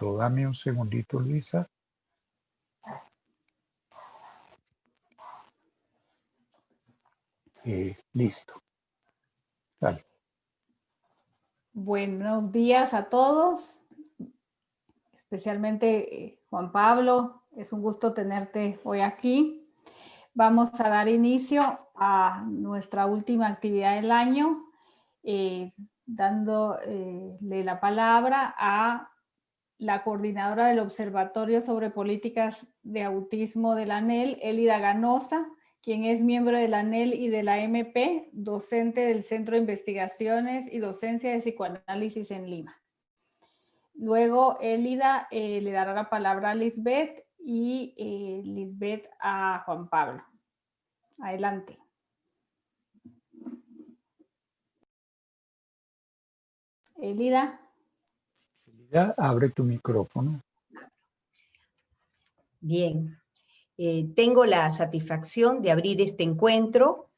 Dame un segundito, Luisa. Listo. Dale. Buenos días a todos, especialmente Juan Pablo. Es un gusto tenerte hoy aquí. Vamos a dar inicio a nuestra última actividad del año, dándole la palabra a la coordinadora del Observatorio sobre Políticas de Autismo de la ANEL, Elida Ganosa, quien es miembro de la ANEL y de la MP, docente del Centro de Investigaciones y Docencia de Psicoanálisis en Lima. Luego, Elida le dará la palabra a Lisbeth y Lisbeth a Juan Pablo. Adelante. Elida. Elida, abre tu micrófono. Bien. Tengo la satisfacción de abrir este encuentro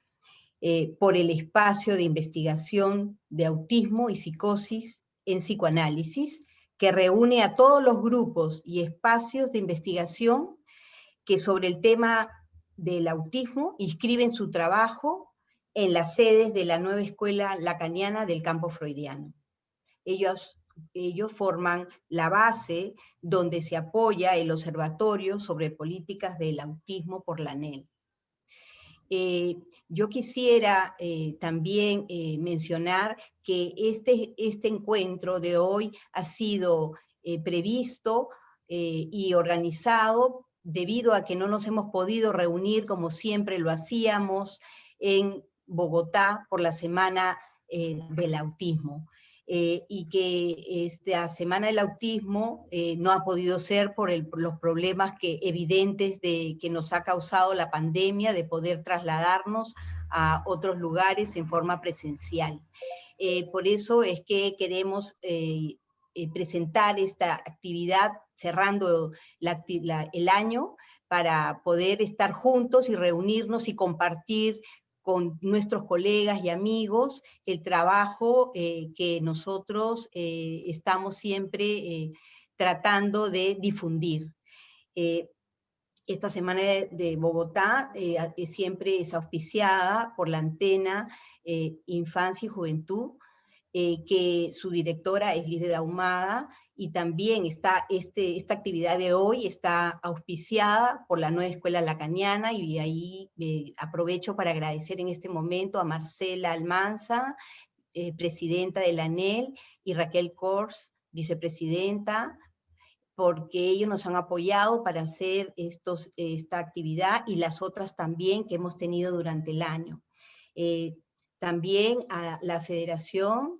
por el espacio de investigación de autismo y psicosis en psicoanálisis, que reúne a todos los grupos y espacios de investigación que sobre el tema del autismo inscriben su trabajo en las sedes de la nueva escuela lacaniana del campo freudiano. Ellos forman la base donde se apoya el Observatorio sobre Políticas del Autismo por la ANEL. Yo quisiera también mencionar que este encuentro de hoy ha sido previsto y organizado debido a que no nos hemos podido reunir como siempre lo hacíamos en Bogotá por la Semana del Autismo. Y que esta Semana del Autismo no ha podido ser por los problemas evidentes que nos ha causado la pandemia de poder trasladarnos a otros lugares en forma presencial. Por eso es que queremos presentar esta actividad cerrando el año para poder estar juntos y reunirnos y compartir con nuestros colegas y amigos el trabajo que nosotros estamos siempre tratando de difundir. Esta Semana de Bogotá siempre es auspiciada por la Antena Infancia y Juventud, que su directora es Lisbeth Ahumada, y también esta actividad de hoy está auspiciada por la Nueva Escuela Lacaniana, y ahí aprovecho para agradecer en este momento a Marcela Almanza, presidenta de la ANEL, y Raquel Kors, vicepresidenta, porque ellos nos han apoyado para hacer esta actividad y las otras también que hemos tenido durante el año. También a la Federación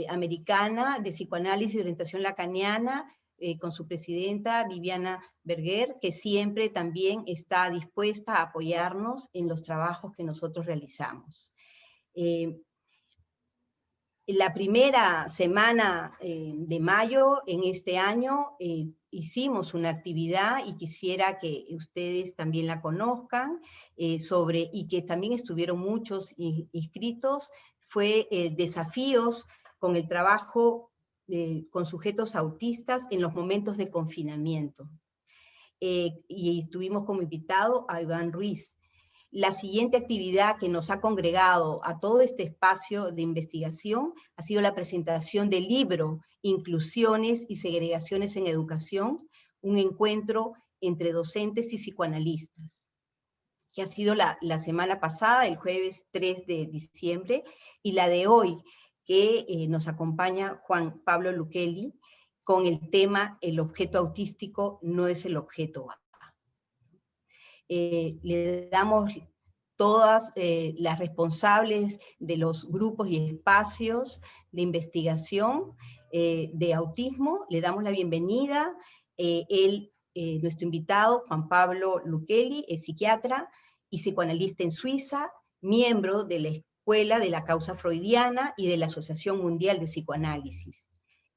Americana de Psicoanálisis y Orientación Lacaniana, con su presidenta Viviana Berger, que siempre también está dispuesta a apoyarnos en los trabajos que nosotros realizamos. La primera semana de mayo en este año hicimos una actividad, y quisiera que ustedes también la conozcan, y que también estuvieron muchos inscritos, fue desafíos con el trabajo con sujetos autistas en los momentos de confinamiento. Y tuvimos como invitado a Iván Ruiz. La siguiente actividad que nos ha congregado a todo este espacio de investigación ha sido la presentación del libro Inclusiones y Segregaciones en Educación, un encuentro entre docentes y psicoanalistas, que ha sido la semana pasada, el jueves 3 de diciembre, y la de hoy, que nos acompaña Juan Pablo Lucchesi, con el tema El objeto autístico no es el objeto A. Le damos todas las responsables de los grupos y espacios de investigación de autismo, le damos la bienvenida. Nuestro invitado, Juan Pablo Lucchesi, es psiquiatra y psicoanalista en Suiza, miembro de la Escuela de la Causa Freudiana y de la Asociación Mundial de Psicoanálisis.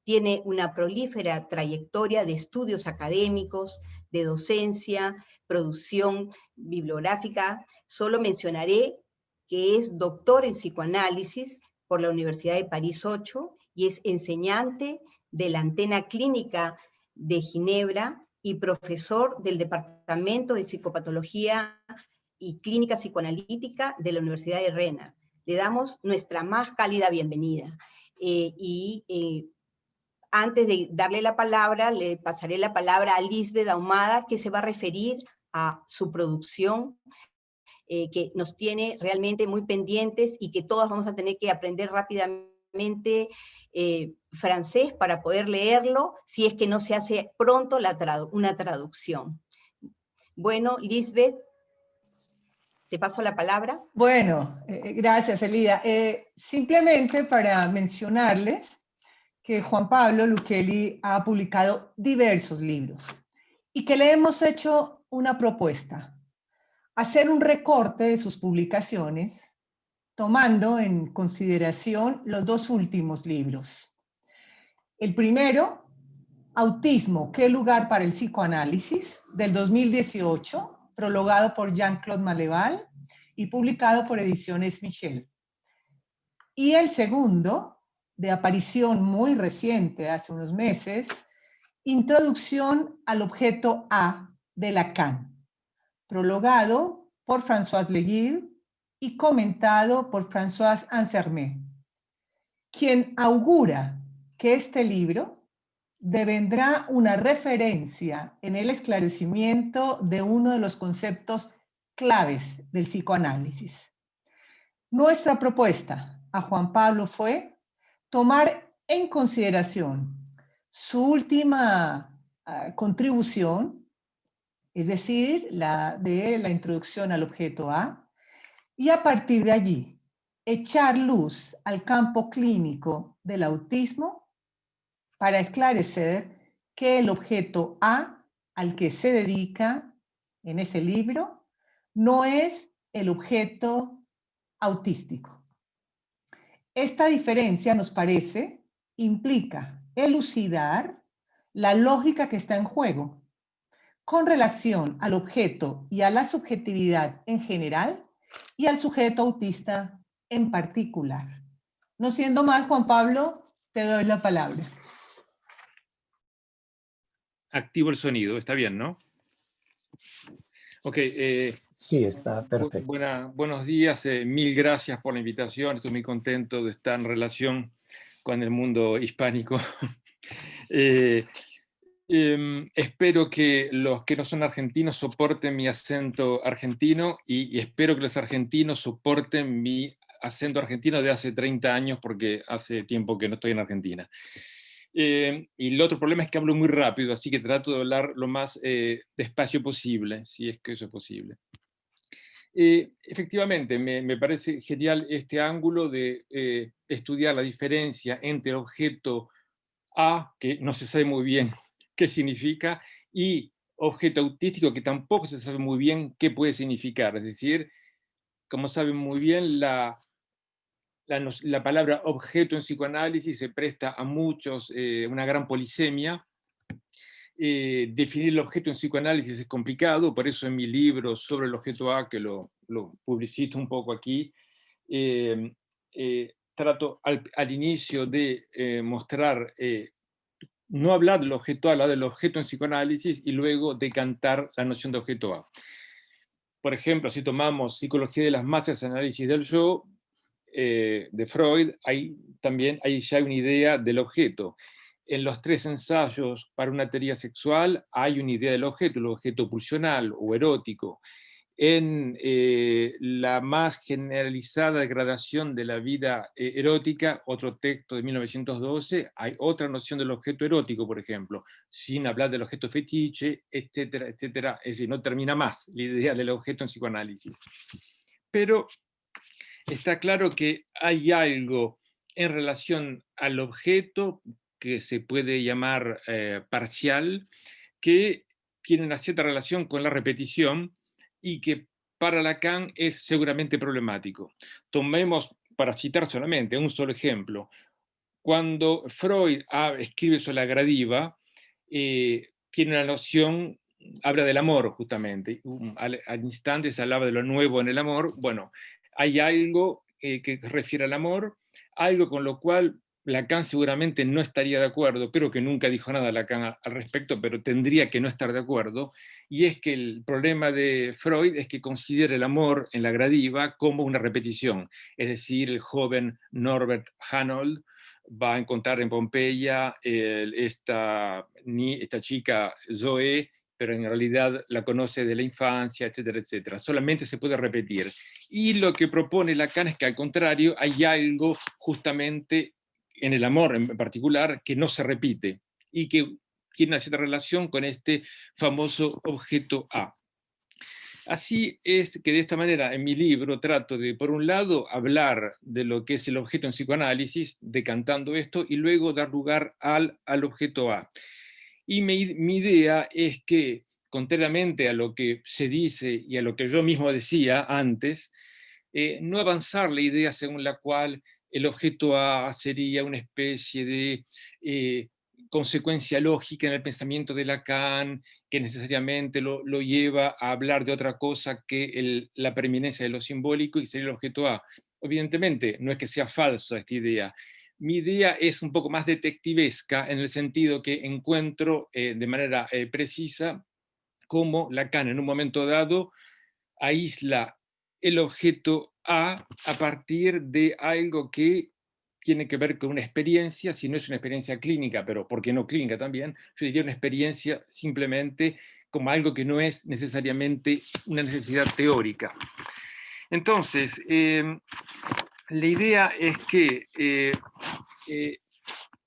Tiene una prolífera trayectoria de estudios académicos, de docencia, producción bibliográfica. Solo mencionaré que es doctor en psicoanálisis por la Universidad de París 8 y es enseñante de la Antena Clínica de Ginebra y profesor del Departamento de Psicopatología y Clínica Psicoanalítica de la Universidad de Rennes. Le damos nuestra más cálida bienvenida. Antes de darle la palabra, le pasaré la palabra a Lisbeth Ahumada, que se va a referir a su producción, que nos tiene realmente muy pendientes y que todas vamos a tener que aprender rápidamente francés para poder leerlo, si es que no se hace pronto una traducción. Bueno, Lisbeth, te paso la palabra. Bueno, gracias, Elida. Simplemente para mencionarles que Juan Pablo Lucchesi ha publicado diversos libros y que le hemos hecho una propuesta: hacer un recorte de sus publicaciones, tomando en consideración los dos últimos libros. El primero, Autismo, ¿qué lugar para el psicoanálisis?, del 2018, prologado por Jean-Claude Maleval y publicado por Ediciones Michel. Y el segundo, de aparición muy reciente, hace unos meses, Introducción al objeto A de Lacan, prologado por Françoise Leguir y comentado por Françoise Ansermet, quien augura que este libro devendrá una referencia en el esclarecimiento de uno de los conceptos claves del psicoanálisis. Nuestra propuesta a Juan Pablo fue tomar en consideración su última contribución, es decir, la de la introducción al objeto A, y a partir de allí echar luz al campo clínico del autismo para esclarecer que el objeto A al que se dedica en ese libro no es el objeto autístico. Esta diferencia, nos parece, implica elucidar la lógica que está en juego con relación al objeto y a la subjetividad en general y al sujeto autista en particular. No siendo más, Juan Pablo, te doy la palabra. Activo el sonido, está bien, ¿no? Ok. Sí, está perfecto. Buenos días, mil gracias por la invitación. Estoy muy contento de estar en relación con el mundo hispánico. Espero que los que no son argentinos soporten mi acento argentino y espero que los argentinos soporten mi acento argentino de hace 30 años, porque hace tiempo que no estoy en Argentina. Y el otro problema es que hablo muy rápido, así que trato de hablar lo más despacio posible, si es que eso es posible. Efectivamente, me parece genial este ángulo de estudiar la diferencia entre el objeto A, que no se sabe muy bien qué significa, y objeto autístico, que tampoco se sabe muy bien qué puede significar. Es decir, como saben muy bien, la palabra objeto en psicoanálisis se presta a una gran polisemia. Definir el objeto en psicoanálisis es complicado, por eso en mi libro sobre el objeto A, que lo publicito un poco aquí, trato al inicio de mostrar, no hablar del objeto A, hablar del objeto en psicoanálisis y luego decantar la noción de objeto A. Por ejemplo, si tomamos Psicología de las Masas, Análisis del Yo, de Freud, también hay ya una idea del objeto. En los 3 ensayos para una teoría sexual hay una idea del objeto, el objeto pulsional o erótico. En la más generalizada degradación de la vida erótica, otro texto de 1912, hay otra noción del objeto erótico, por ejemplo, sin hablar del objeto fetiche, etcétera, etcétera. Es decir, no termina más la idea del objeto en psicoanálisis. Pero está claro que hay algo en relación al objeto que se puede llamar parcial, que tiene una cierta relación con la repetición y que para Lacan es seguramente problemático. Tomemos, para citar solamente un solo ejemplo, cuando Freud escribe sobre la gradiva, tiene una noción, habla del amor justamente, al instante se hablaba de lo nuevo en el amor. Bueno, hay algo que refiere al amor, algo con lo cual Lacan seguramente no estaría de acuerdo, creo que nunca dijo nada Lacan al respecto, pero tendría que no estar de acuerdo, y es que el problema de Freud es que considera el amor en la gradiva como una repetición, es decir, el joven Norbert Hanold va a encontrar en Pompeya esta chica Zoe, pero en realidad la conoce de la infancia, etcétera, etcétera. Solamente se puede repetir. Y lo que propone Lacan es que al contrario hay algo justamente en el amor en particular, que no se repite y que tiene una cierta relación con este famoso objeto A. Así es que de esta manera en mi libro trato de, por un lado, hablar de lo que es el objeto en psicoanálisis, decantando esto, y luego dar lugar al objeto A. Y mi idea es que, contrariamente a lo que se dice y a lo que yo mismo decía antes, no avanzar la idea según la cual el objeto A sería una especie de consecuencia lógica en el pensamiento de Lacan, que necesariamente lo lleva a hablar de otra cosa que la preeminencia de lo simbólico y sería el objeto A. Evidentemente, no es que sea falsa esta idea. Mi idea es un poco más detectivesca en el sentido que encuentro de manera precisa cómo Lacan en un momento dado aísla el objeto A partir de algo que tiene que ver con una experiencia, si no es una experiencia clínica, pero ¿por qué no clínica también? Yo diría una experiencia simplemente como algo que no es necesariamente una necesidad teórica. Entonces, la idea es que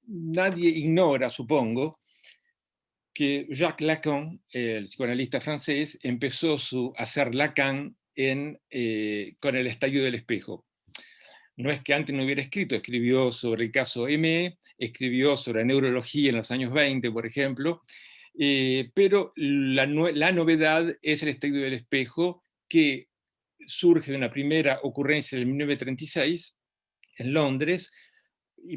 nadie ignora, supongo, que Jacques Lacan, el psicoanalista francés, empezó a hacer Lacan con el estallido del espejo. No es que antes no hubiera escrito, escribió sobre el caso M, escribió sobre neurología en los años 20, por ejemplo, pero la novedad es el estallido del espejo, que surge de una primera ocurrencia en 1936 en Londres,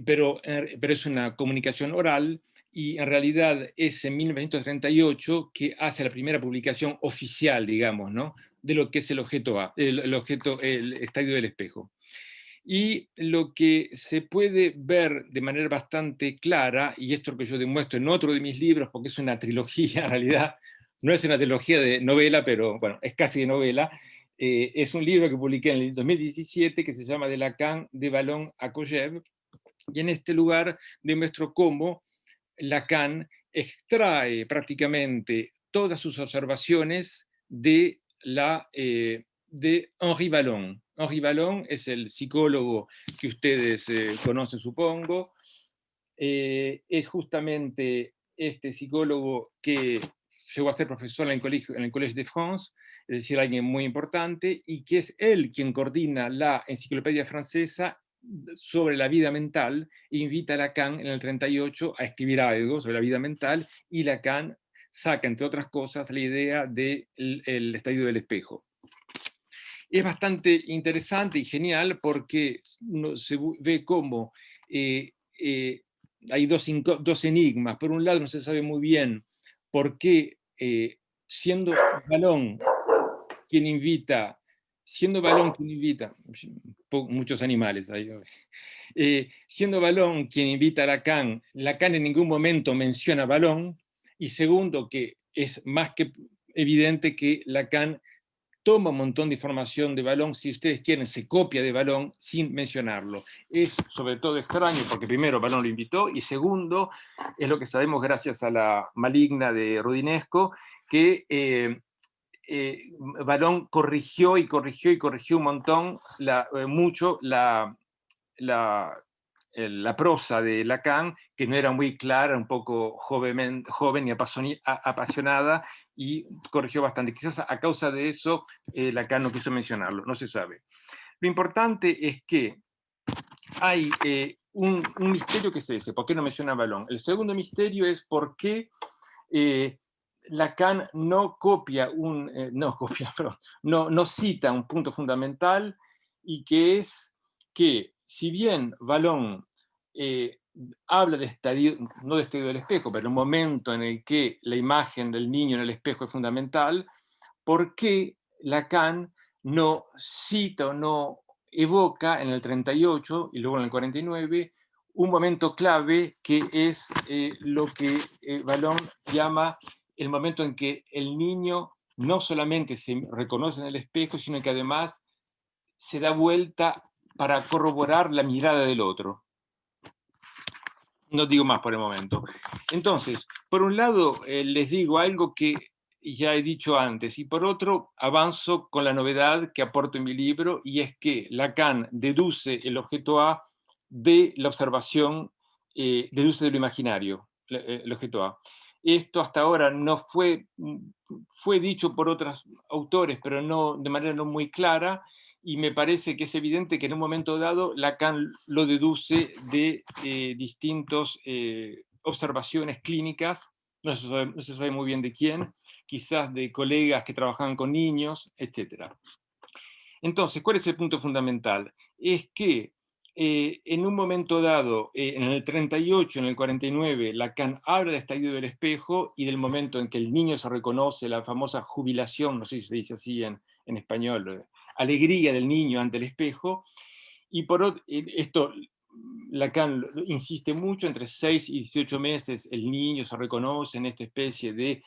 pero es una comunicación oral, y en realidad es en 1938 que hace la primera publicación oficial, digamos, ¿no?, de lo que es el objeto A, el estadio del espejo. Y lo que se puede ver de manera bastante clara, y esto es lo que yo demuestro en otro de mis libros, porque es una trilogía en realidad, no es una trilogía de novela, pero bueno, es casi de novela, es un libro que publiqué en el 2017 que se llama De Lacan, de Vallon a Kojève, y en este lugar demuestro cómo Lacan extrae prácticamente todas sus observaciones de Henri Vallon. Henri Vallon es el psicólogo que ustedes conocen, supongo. Es justamente este psicólogo que llegó a ser profesor en el Collège de France, es decir, alguien muy importante, y que es él quien coordina la enciclopedia francesa sobre la vida mental, e invita a Lacan en el 38 a escribir algo sobre la vida mental, y Lacan saca, entre otras cosas, la idea del estallido del espejo. Es bastante interesante y genial porque se ve cómo hay dos enigmas. Por un lado, no se sabe muy bien por qué, siendo Vallon quien invita, muchos animales, siendo Vallon quien invita a Lacan, Lacan en ningún momento menciona a Vallon, y segundo, que es más que evidente que Lacan toma un montón de información de Vallon, si ustedes quieren, se copia de Vallon sin mencionarlo. Es sobre todo extraño porque primero Vallon lo invitó, y segundo, es lo que sabemos gracias a la Maligna de Rudinesco, que Vallon corrigió un montón, mucho la prosa de Lacan, que no era muy clara, un poco joven y apasionada, y corrigió bastante. Quizás a causa de eso Lacan no quiso mencionarlo, no se sabe. Lo importante es que hay un misterio, que es ese: ¿por qué no menciona a Vallon? El segundo misterio es por qué Lacan no cita un punto fundamental, y que es que, si bien Vallon habla de estadio, no de estadio del espejo, pero un momento en el que la imagen del niño en el espejo es fundamental, ¿por qué Lacan no cita o no evoca en el 38 y luego en el 49 un momento clave que es lo que Vallon llama el momento en que el niño no solamente se reconoce en el espejo, sino que además se da vuelta para corroborar la mirada del otro. No digo más por el momento. Entonces, por un lado, les digo algo que ya he dicho antes, y por otro, avanzo con la novedad que aporto en mi libro, y es que Lacan deduce el objeto A de la observación, deduce de lo imaginario, el objeto A. Esto hasta ahora no fue dicho por otros autores, pero no, de manera no muy clara, y me parece que es evidente que en un momento dado Lacan lo deduce de distintas observaciones clínicas, no se sabe muy bien de quién, quizás de colegas que trabajaban con niños, etc. Entonces, ¿cuál es el punto fundamental? Es que en un momento dado, en el 38, en el 49, Lacan habla del estallido del espejo y del momento en que el niño se reconoce, la famosa jubilación, no sé si se dice así en español, alegría del niño ante el espejo, y por esto Lacan insiste mucho, entre 6 y 18 meses el niño se reconoce en esta especie de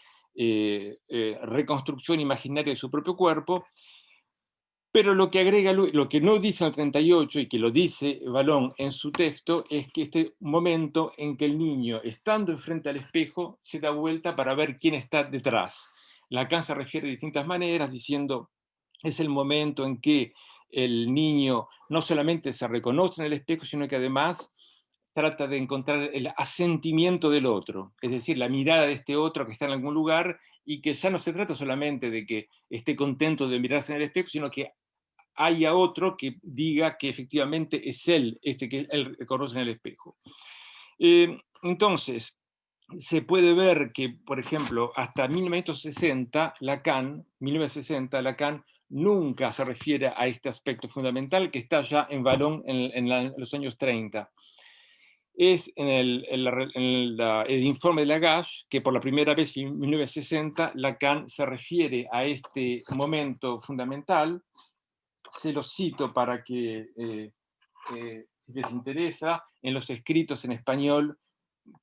reconstrucción imaginaria de su propio cuerpo, pero lo que agrega, lo que no dice el 38 y que lo dice Vallon en su texto, es que este momento en que el niño, estando enfrente al espejo, se da vuelta para ver quién está detrás. Lacan se refiere de distintas maneras, diciendo, es el momento en que el niño no solamente se reconoce en el espejo, sino que además trata de encontrar el asentimiento del otro, es decir, la mirada de este otro que está en algún lugar, y que ya no se trata solamente de que esté contento de mirarse en el espejo, sino que haya otro que diga que efectivamente es él, que él reconoce en el espejo. Entonces, se puede ver que, por ejemplo, hasta 1960, Lacan nunca se refiere a este aspecto fundamental que está ya en Vallon en los años 30. Es en el informe de Lagache que por la primera vez en 1960 Lacan se refiere a este momento fundamental. Se los cito para que, si les interesa, en los escritos en español,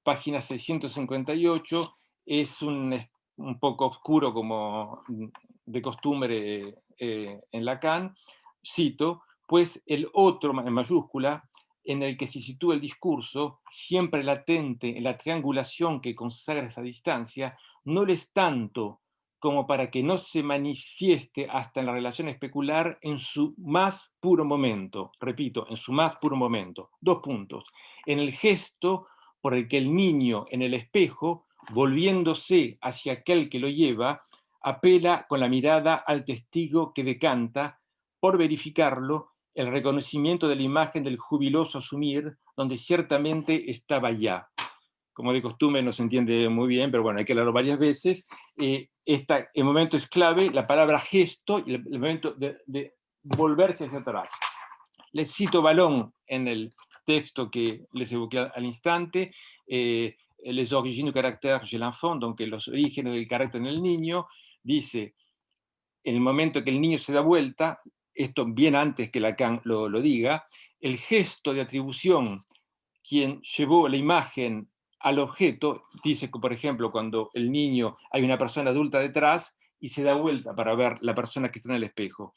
página 658, es un poco oscuro como de costumbre en Lacan, cito, pues el otro, en mayúscula, en el que se sitúa el discurso, siempre latente en la triangulación que consagra esa distancia, no lo es tanto como para que no se manifieste hasta en la relación especular en su más puro momento. Repito, en su más puro momento. 2 puntos. En el gesto por el que el niño en el espejo, volviéndose hacia aquel que lo lleva, apela con la mirada al testigo que decanta, por verificarlo, el reconocimiento de la imagen del jubiloso asumir, donde ciertamente estaba ya. Como de costumbre no se entiende muy bien, pero bueno, hay que leerlo varias veces. El momento es clave, la palabra gesto, y el momento de volverse hacia atrás. Les cito Vallon en el texto que les evoqué al instante, Les origines du caractère chez l'enfant, los orígenes del carácter en el niño, dice, en el momento que el niño se da vuelta, esto bien antes que Lacan lo diga, el gesto de atribución, quien llevó la imagen al objeto, dice que, por ejemplo, cuando el niño, hay una persona adulta detrás y se da vuelta para ver la persona que está en el espejo.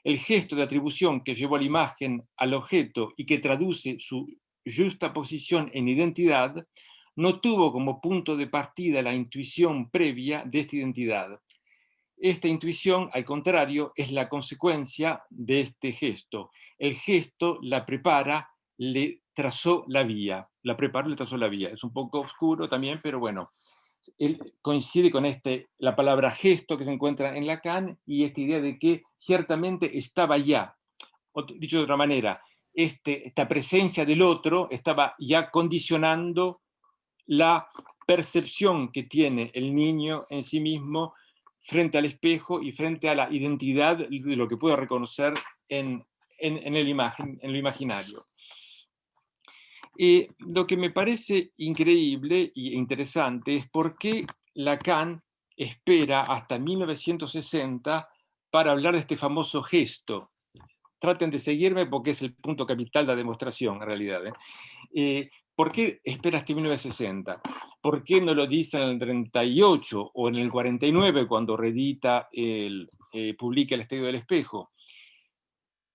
El gesto de atribución que llevó la imagen al objeto y que traduce su justa posición en identidad, no tuvo como punto de partida la intuición previa de esta identidad. Esta intuición, al contrario, es la consecuencia de este gesto. El gesto la prepara, le trazó la vía. La preparó, le trazó la vía. Es un poco oscuro también, pero bueno. Él coincide con la palabra gesto que se encuentra en Lacan y esta idea de que ciertamente estaba ya. Dicho de otra manera, esta presencia del otro estaba ya condicionando la percepción que tiene el niño en sí mismo frente al espejo y frente a la identidad de lo que puede reconocer en lo imaginario. Lo que me parece increíble e interesante es por qué Lacan espera hasta 1960 para hablar de este famoso gesto. Traten de seguirme porque es el punto capital de la demostración, en realidad. ¿Por qué espera hasta 1960? ¿Por qué no lo dice en el 38 o en el 49 cuando reedita, publica El Estadio del Espejo?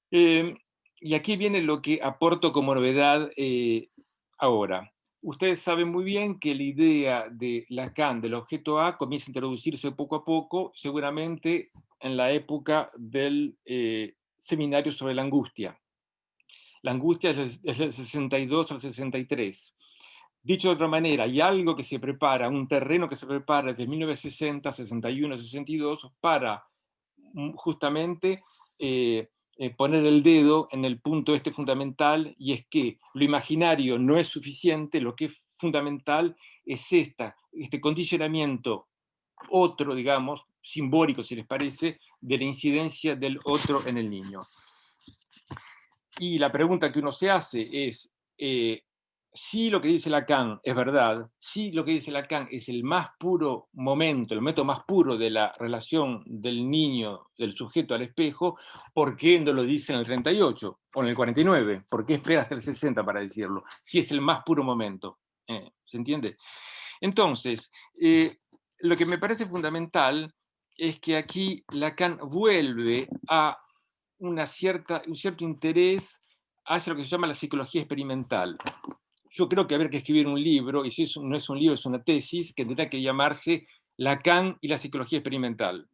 Y aquí viene lo que aporto como novedad ahora. Ustedes saben muy bien que la idea de Lacan del objeto A comienza a introducirse poco a poco, seguramente en la época del seminario sobre la angustia. La angustia es del 62 al 63. Dicho de otra manera, hay algo que se prepara, un terreno que se prepara desde 1960, 61, 62 para justamente poner el dedo en el punto este fundamental, y es que lo imaginario no es suficiente, lo que es fundamental es este condicionamiento otro, digamos, simbólico, si les parece, de la incidencia del otro en el niño. Y la pregunta que uno se hace es, si lo que dice Lacan es verdad, si lo que dice Lacan es el más puro momento, el método más puro de la relación del niño, del sujeto al espejo, ¿por qué no lo dice en el 38 o en el 49? ¿Por qué espera hasta el 60 para decirlo? Si es el más puro momento. ¿Se entiende? Entonces, lo que me parece fundamental es que aquí Lacan vuelve a un cierto interés hacia lo que se llama la psicología experimental. Yo creo que habría que escribir un libro, y si eso no es un libro, es una tesis, que tendrá que llamarse Lacan y la psicología experimental.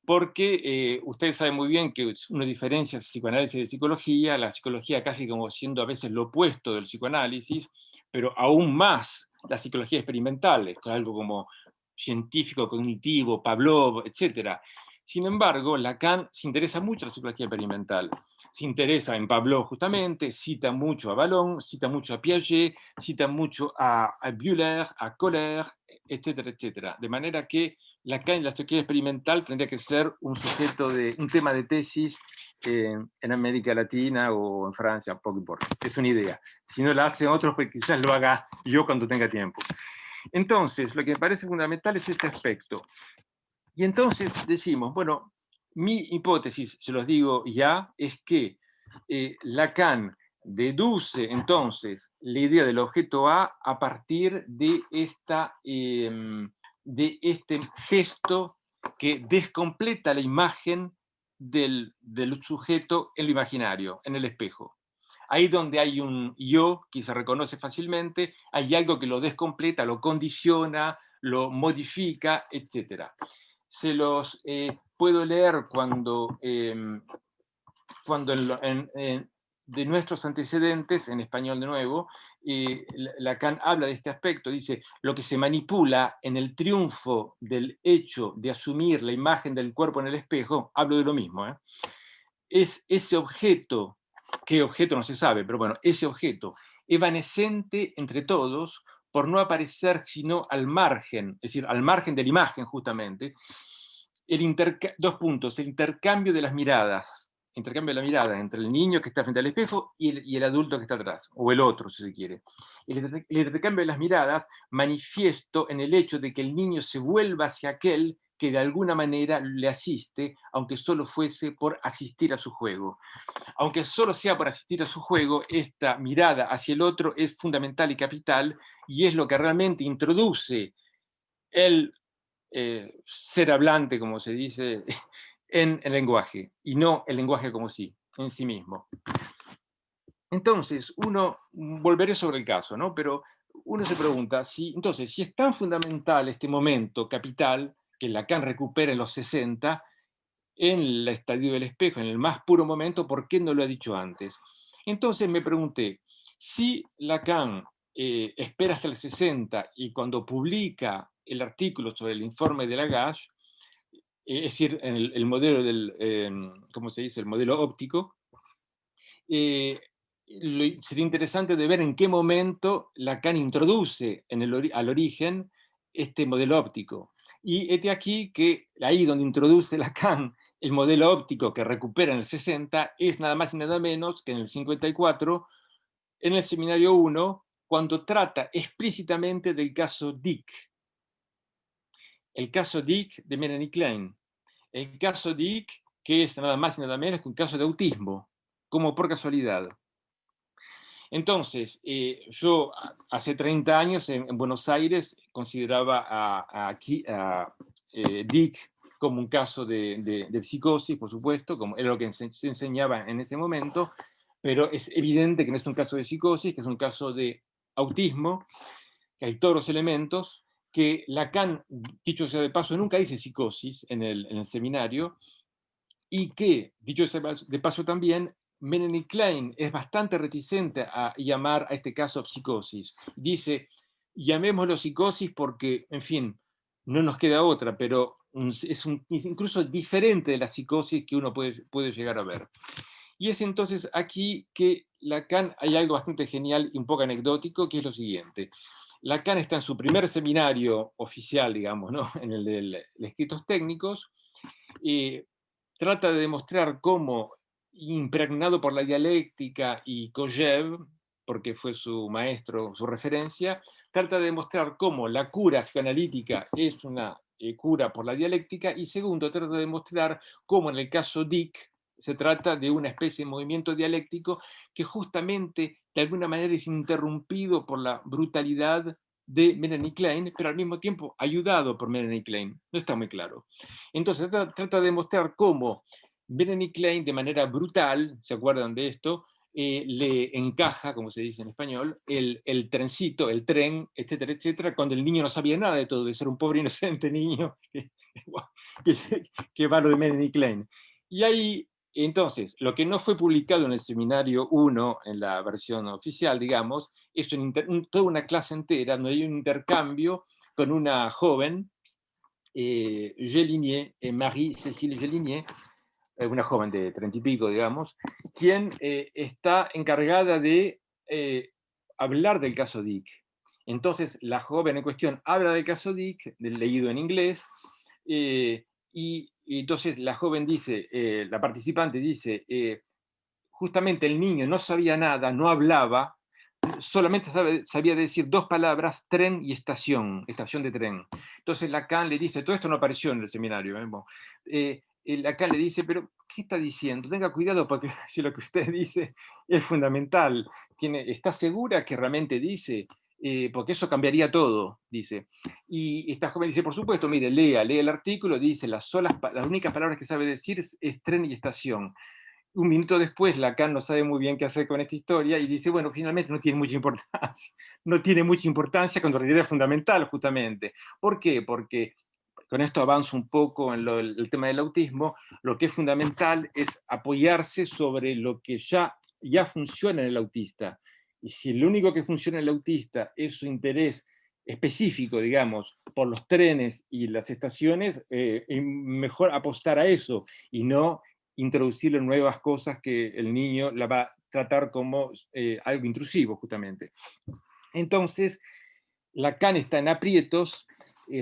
Porque ustedes saben muy bien que uno diferencia psicoanálisis de psicología, la psicología casi como siendo a veces lo opuesto del psicoanálisis, pero aún más la psicología experimental, es algo como científico, cognitivo, Pavlov, etc. Sin embargo, Lacan se interesa mucho en la psicología experimental. Se interesa en Pavlov justamente, cita mucho a Vallon, cita mucho a Piaget, cita mucho a Bühler, a Kohler, etcétera, etcétera. De manera que Lacan y la psicología experimental tendría que ser un tema de tesis en América Latina o en Francia, poco importa. Es una idea. Si no la hacen otros, pues quizás lo haga yo cuando tenga tiempo. Entonces, lo que me parece fundamental es este aspecto. Y entonces decimos, bueno, mi hipótesis, se los digo ya, es que Lacan deduce entonces la idea del objeto A partir de este gesto que descompleta la imagen del sujeto en lo imaginario, en el espejo. Ahí donde hay un yo que se reconoce fácilmente, hay algo que lo descompleta, lo condiciona, lo modifica, etc. Se los puedo leer cuando de nuestros antecedentes, en español de nuevo, Lacan habla de este aspecto, dice, lo que se manipula en el triunfo del hecho de asumir la imagen del cuerpo en el espejo, hablo de lo mismo, es ese objeto, qué objeto no se sabe, pero bueno, ese objeto evanescente entre todos, por no aparecer sino al margen, es decir, al margen de la imagen justamente, dos puntos, el intercambio de las miradas, intercambio de la mirada entre el niño que está frente al espejo y el adulto que está atrás, o el otro, si se quiere. El intercambio de las miradas manifiesto en el hecho de que el niño se vuelva hacia aquel que de alguna manera le asiste, aunque solo fuese por asistir a su juego. Aunque solo sea por asistir a su juego, esta mirada hacia el otro es fundamental y capital, y es lo que realmente introduce el ser hablante, como se dice, en el lenguaje, y no el lenguaje como sí, en sí mismo. Entonces, volveré sobre el caso, ¿no? Pero uno se pregunta, entonces, si es tan fundamental este momento capital que Lacan recupera en los 60, en el estadio del espejo, en el más puro momento, ¿por qué no lo ha dicho antes? Entonces me pregunté, si Lacan espera hasta el 60 y cuando publica el artículo sobre el informe de Lagache, es decir, el modelo ¿cómo se dice? El modelo óptico, sería interesante de ver en qué momento Lacan introduce al origen este modelo óptico. Y este aquí que ahí donde introduce Lacan el modelo óptico que recupera en el 60 es nada más y nada menos que en el 54, en el seminario 1, cuando trata explícitamente del caso Dick. El caso Dick de Melanie Klein. El caso Dick, que es nada más y nada menos que un caso de autismo, como por casualidad. Entonces, yo hace 30 años en Buenos Aires consideraba a Dick como un caso de psicosis, por supuesto, como era lo que se enseñaba en ese momento, pero es evidente que no es un caso de psicosis, que es un caso de autismo, que hay todos los elementos, que Lacan, dicho sea de paso, nunca dice psicosis en el seminario, y que, dicho sea de paso también, Melanie Klein es bastante reticente a llamar a este caso psicosis. Dice, llamémoslo psicosis porque, en fin, no nos queda otra, pero es incluso diferente de la psicosis que uno puede llegar a ver. Y es entonces aquí que Lacan, hay algo bastante genial y un poco anecdótico, que es lo siguiente. Lacan está en su primer seminario oficial, digamos, ¿no? En el de escritos técnicos, trata de demostrar cómo, impregnado por la dialéctica y Kojev, porque fue su maestro, su referencia, trata de demostrar cómo la cura psicoanalítica es una cura por la dialéctica, y segundo, trata de demostrar cómo en el caso Dick se trata de una especie de movimiento dialéctico que justamente de alguna manera es interrumpido por la brutalidad de Melanie Klein, pero al mismo tiempo ayudado por Melanie Klein. No está muy claro. Entonces trata de demostrar cómo Melanie Klein, de manera brutal, ¿se acuerdan de esto? Le encaja, como se dice en español, el trencito, el tren, etcétera, etcétera, cuando el niño no sabía nada de todo, de ser un pobre inocente niño que va lo de Melanie Klein. Y ahí, entonces, lo que no fue publicado en el seminario 1, en la versión oficial, digamos, es toda una clase entera, donde hay un intercambio con una joven, Gelinier, Marie-Cécile Gelinier, una joven de 30 y pico, digamos, quien está encargada de hablar del caso Dick. Entonces, la joven en cuestión habla del caso Dick, leído en inglés, y entonces la joven dice, la participante dice, justamente el niño no sabía nada, no hablaba, solamente sabía decir dos palabras, tren y estación de tren. Entonces Lacan le dice, todo esto no apareció en el seminario, Lacan le dice, pero ¿qué está diciendo? Tenga cuidado porque si lo que usted dice es fundamental, ¿está segura que realmente dice? Porque eso cambiaría todo, dice. Y esta joven dice, por supuesto, mire, lee el artículo, dice, las únicas palabras que sabe decir es tren y estación. Un minuto después, Lacan no sabe muy bien qué hacer con esta historia y dice, bueno, finalmente no tiene mucha importancia. No tiene mucha importancia cuando en realidad es fundamental, justamente. ¿Por qué? Porque, con esto avanzo un poco en el tema del autismo, lo que es fundamental es apoyarse sobre lo que ya funciona en el autista. Y si lo único que funciona en el autista es su interés específico, digamos, por los trenes y las estaciones, mejor apostar a eso y no introducirle nuevas cosas que el niño la va a tratar como algo intrusivo, justamente. Entonces, Lacan está en aprietos,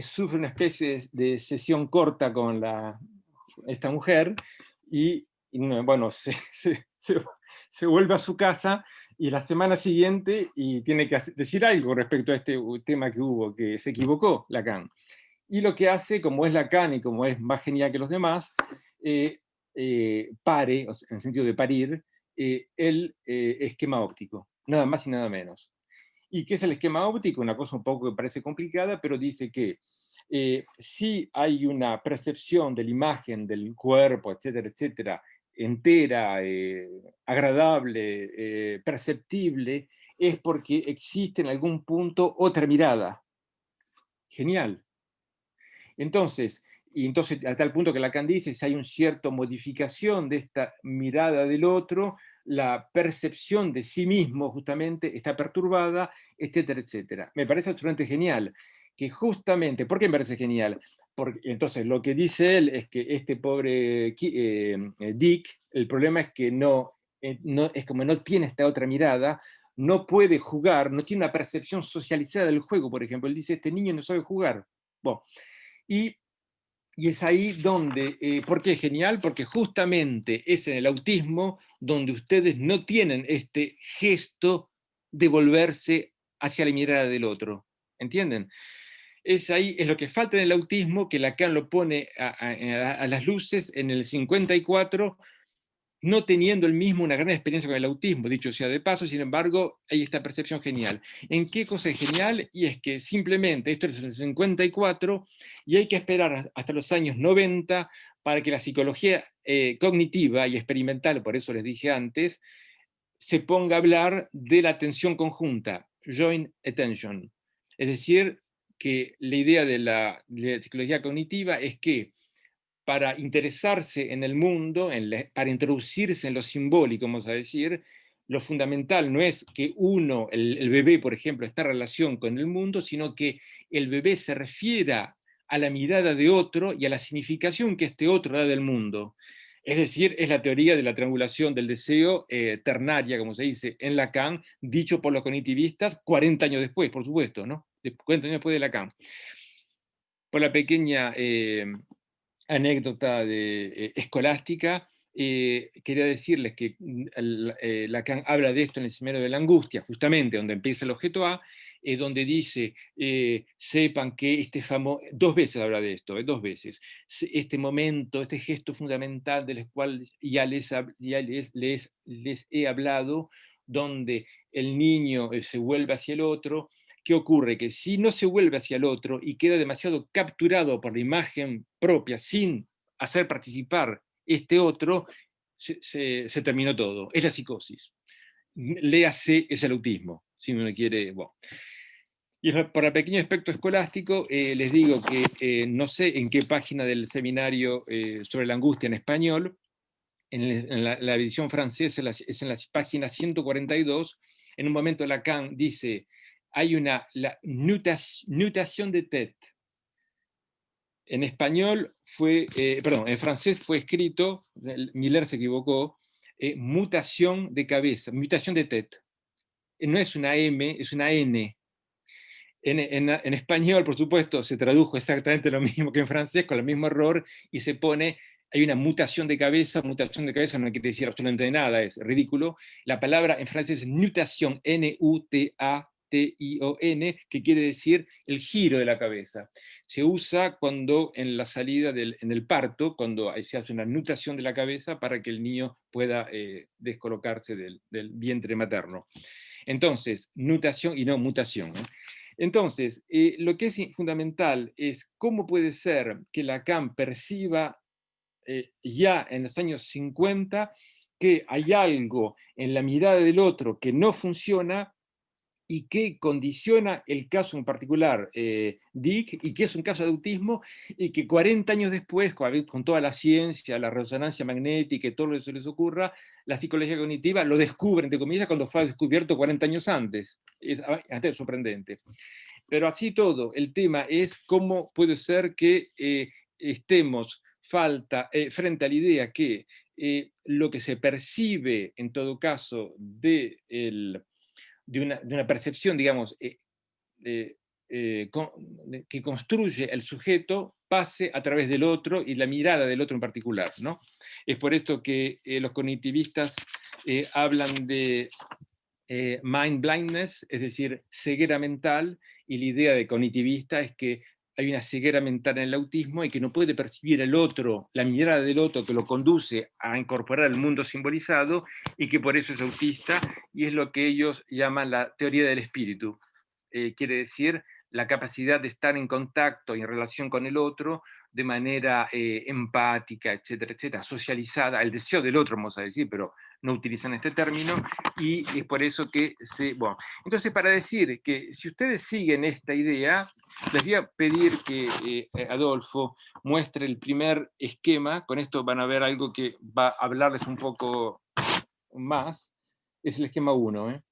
sufre una especie de sesión corta con esta mujer, y bueno, se vuelve a su casa, y la semana siguiente y tiene que decir algo respecto a este tema que hubo, que se equivocó Lacan. Y lo que hace, como es Lacan y como es más genial que los demás, pare, o sea, en el sentido de parir, el esquema óptico, nada más y nada menos. ¿Y qué es el esquema óptico? Una cosa un poco que parece complicada, pero dice que si hay una percepción de la imagen del cuerpo, etcétera, etcétera, entera, agradable, perceptible, es porque existe en algún punto otra mirada. Genial. Entonces, a tal punto que Lacan dice, si hay una cierta modificación de esta mirada del otro, la percepción de sí mismo justamente está perturbada, etcétera, etcétera. Me parece absolutamente genial, que justamente, ¿por qué me parece genial? Porque entonces lo que dice él es que este pobre Dick, el problema es que es como no tiene esta otra mirada, no puede jugar, no tiene una percepción socializada del juego, por ejemplo. Él dice, este niño no sabe jugar. Bueno, y es ahí donde, ¿por qué es genial? Porque justamente es en el autismo donde ustedes no tienen este gesto de volverse hacia la mirada del otro. ¿Entienden? Es ahí, es lo que falta en el autismo, que Lacan lo pone a las luces en el 54, no teniendo él mismo una gran experiencia con el autismo, dicho sea de paso. Sin embargo, hay esta percepción genial. ¿En qué cosa es genial? Y es que simplemente, esto es el 54, y hay que esperar hasta los años 90 para que la psicología cognitiva y experimental, por eso les dije antes, se ponga a hablar de la atención conjunta, joint attention. Es decir, que la idea de la psicología cognitiva es que para interesarse en el mundo, para introducirse en lo simbólico, vamos a decir, lo fundamental no es que uno, el bebé, por ejemplo, está en relación con el mundo, sino que el bebé se refiera a la mirada de otro y a la significación que este otro da del mundo. Es decir, es la teoría de la triangulación del deseo ternaria, como se dice en Lacan, dicho por los cognitivistas 40 años después, por supuesto, ¿no? 40 años después de Lacan. Por la pequeña anécdota escolástica, quería decirles que Lacan habla de esto en el Seminario de la Angustia, justamente donde empieza el objeto A, donde dice, sepan que dos veces habla de esto, dos veces, este momento, este gesto fundamental del cual ya les he hablado, donde el niño se vuelve hacia el otro. ¿Qué ocurre? Que si no se vuelve hacia el otro y queda demasiado capturado por la imagen propia sin hacer participar este otro, se terminó todo. Es la psicosis. Léase, es el autismo, si uno quiere. Bueno. Y para el pequeño aspecto escolástico, les digo que no sé en qué página del seminario sobre la angustia en español, en la edición francesa es en la página 142, en un momento Lacan dice, hay la nutation de tête. En español en francés fue escrito, Miller se equivocó, mutación de cabeza, mutación de tête. No es una M, es una N. En español, por supuesto, se tradujo exactamente lo mismo que en francés, con el mismo error, y se pone, hay una mutación de cabeza no quiere decir absolutamente nada, es ridículo. La palabra en francés es nutation, N-U-T-A-T-I-O-N, que quiere decir el giro de la cabeza. Se usa cuando en la salida, en el parto, cuando se hace una nutación de la cabeza para que el niño pueda descolocarse del vientre materno. Entonces, nutación y no mutación. Entonces, lo que es fundamental es cómo puede ser que Lacan perciba ya en los años 50 que hay algo en la mirada del otro que no funciona y que condiciona el caso en particular, Dick, y que es un caso de autismo, y que 40 años después, con toda la ciencia, la resonancia magnética y todo lo que se les ocurra, la psicología cognitiva lo descubre, entre comillas, cuando fue descubierto 40 años antes. Es bastante sorprendente. Pero así todo, el tema es cómo puede ser que estemos frente a la idea que lo que se percibe, en todo caso, de una percepción, digamos, que construye el sujeto, pase a través del otro y la mirada del otro en particular, ¿no? Es por esto que los cognitivistas hablan de mind blindness, es decir, ceguera mental, y la idea de cognitivista es que hay una ceguera mental en el autismo y que no puede percibir el otro, la mirada del otro que lo conduce a incorporar el mundo simbolizado, y que por eso es autista, y es lo que ellos llaman la teoría del espíritu. Quiere decir la capacidad de estar en contacto y en relación con el otro de manera empática, etcétera, etcétera, socializada, el deseo del otro, vamos a decir, pero no utilizan este término, y es por eso que bueno. Entonces, para decir que si ustedes siguen esta idea, les voy a pedir que Adolfo muestre el primer esquema. Con esto van a ver algo que va a hablarles un poco más. Es el esquema 1,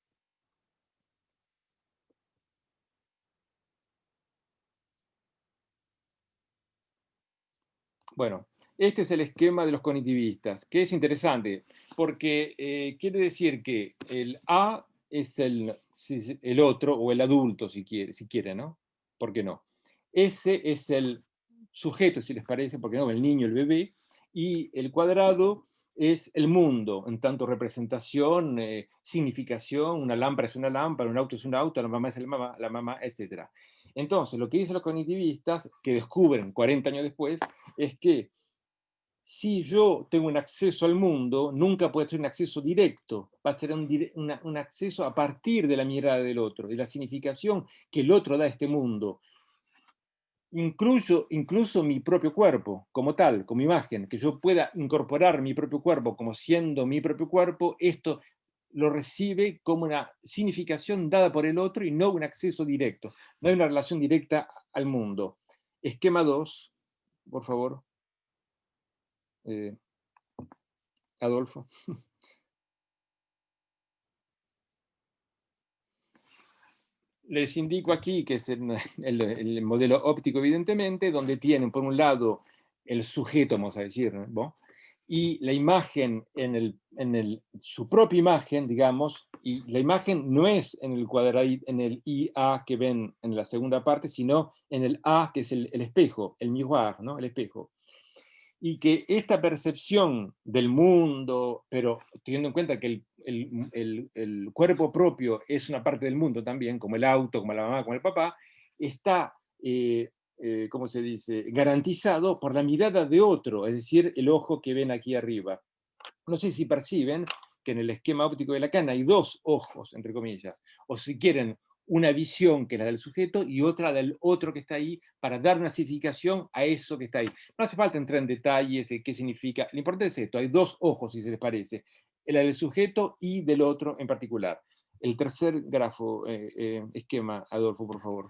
Bueno, este es el esquema de los cognitivistas, que es interesante, porque quiere decir que el A es el otro, o el adulto, si quiere, ¿no? ¿Por qué no? Ese es el sujeto, si les parece, porque no, el niño, el bebé, y el cuadrado es el mundo, en tanto representación, significación, una lámpara es una lámpara, un auto es un auto, la mamá es la mamá, etc. Entonces, lo que dicen los cognitivistas, que descubren 40 años después, es que si yo tengo un acceso al mundo, nunca puede ser un acceso directo, va a ser un acceso a partir de la mirada del otro, de la significación que el otro da a este mundo. Incluso mi propio cuerpo, como tal, como imagen, que yo pueda incorporar mi propio cuerpo como siendo mi propio cuerpo, esto lo recibe como una significación dada por el otro y no un acceso directo. No hay una relación directa al mundo. Esquema 2, por favor. Adolfo. Les indico aquí que es el modelo óptico, evidentemente, donde tienen, por un lado, el sujeto, vamos a decir, ¿no? Y la imagen, su propia imagen, digamos, y la imagen no es en el cuadradito, en el IA que ven en la segunda parte, sino en el A, que es el espejo, el miroir, ¿no? El espejo. Y que esta percepción del mundo, pero teniendo en cuenta que el cuerpo propio es una parte del mundo también, como el auto, como la mamá, como el papá, está, ¿cómo se dice?, garantizado por la mirada de otro, es decir, el ojo que ven aquí arriba. No sé si perciben que en el esquema óptico de Lacan hay dos ojos, entre comillas, o si quieren, una visión que es la del sujeto y otra del otro que está ahí para dar una significación a eso que está ahí. No hace falta entrar en detalles de qué significa. Lo importante es esto, hay dos ojos, si se les parece, el del sujeto y del otro en particular. El tercer grafo, esquema, Adolfo, por favor.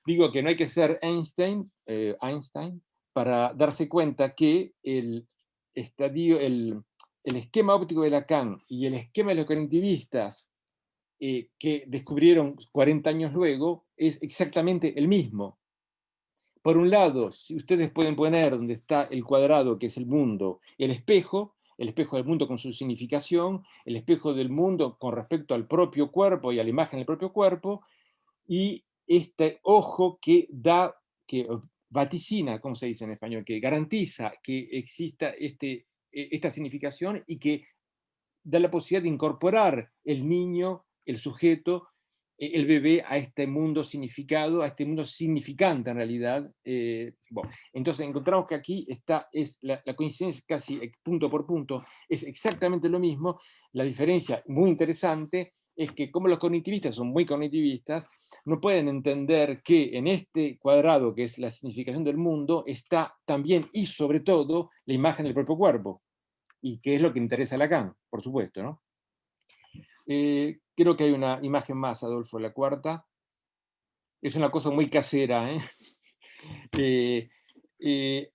Digo que no hay que ser Einstein para darse cuenta que el esquema óptico de Lacan y el esquema de los cognitivistas que descubrieron 40 años luego es exactamente el mismo. Por un lado, si ustedes pueden poner donde está el cuadrado, que es el mundo, el espejo del mundo con su significación, el espejo del mundo con respecto al propio cuerpo y a la imagen del propio cuerpo, y este ojo que da, que vaticina, ¿cómo se dice en español?, que garantiza que exista esta significación y que da la posibilidad de incorporar el niño, el sujeto, el bebé a este mundo significado, a este mundo significante en realidad. Bueno, entonces encontramos que aquí es la coincidencia casi punto por punto, es exactamente lo mismo. La diferencia muy interesante es que como los cognitivistas son muy cognitivistas, no pueden entender que en este cuadrado, que es la significación del mundo, está también y sobre todo la imagen del propio cuerpo, y que es lo que interesa a Lacan, por supuesto, ¿no? Creo que hay una imagen más, Adolfo, la cuarta. Es una cosa muy casera, ¿eh?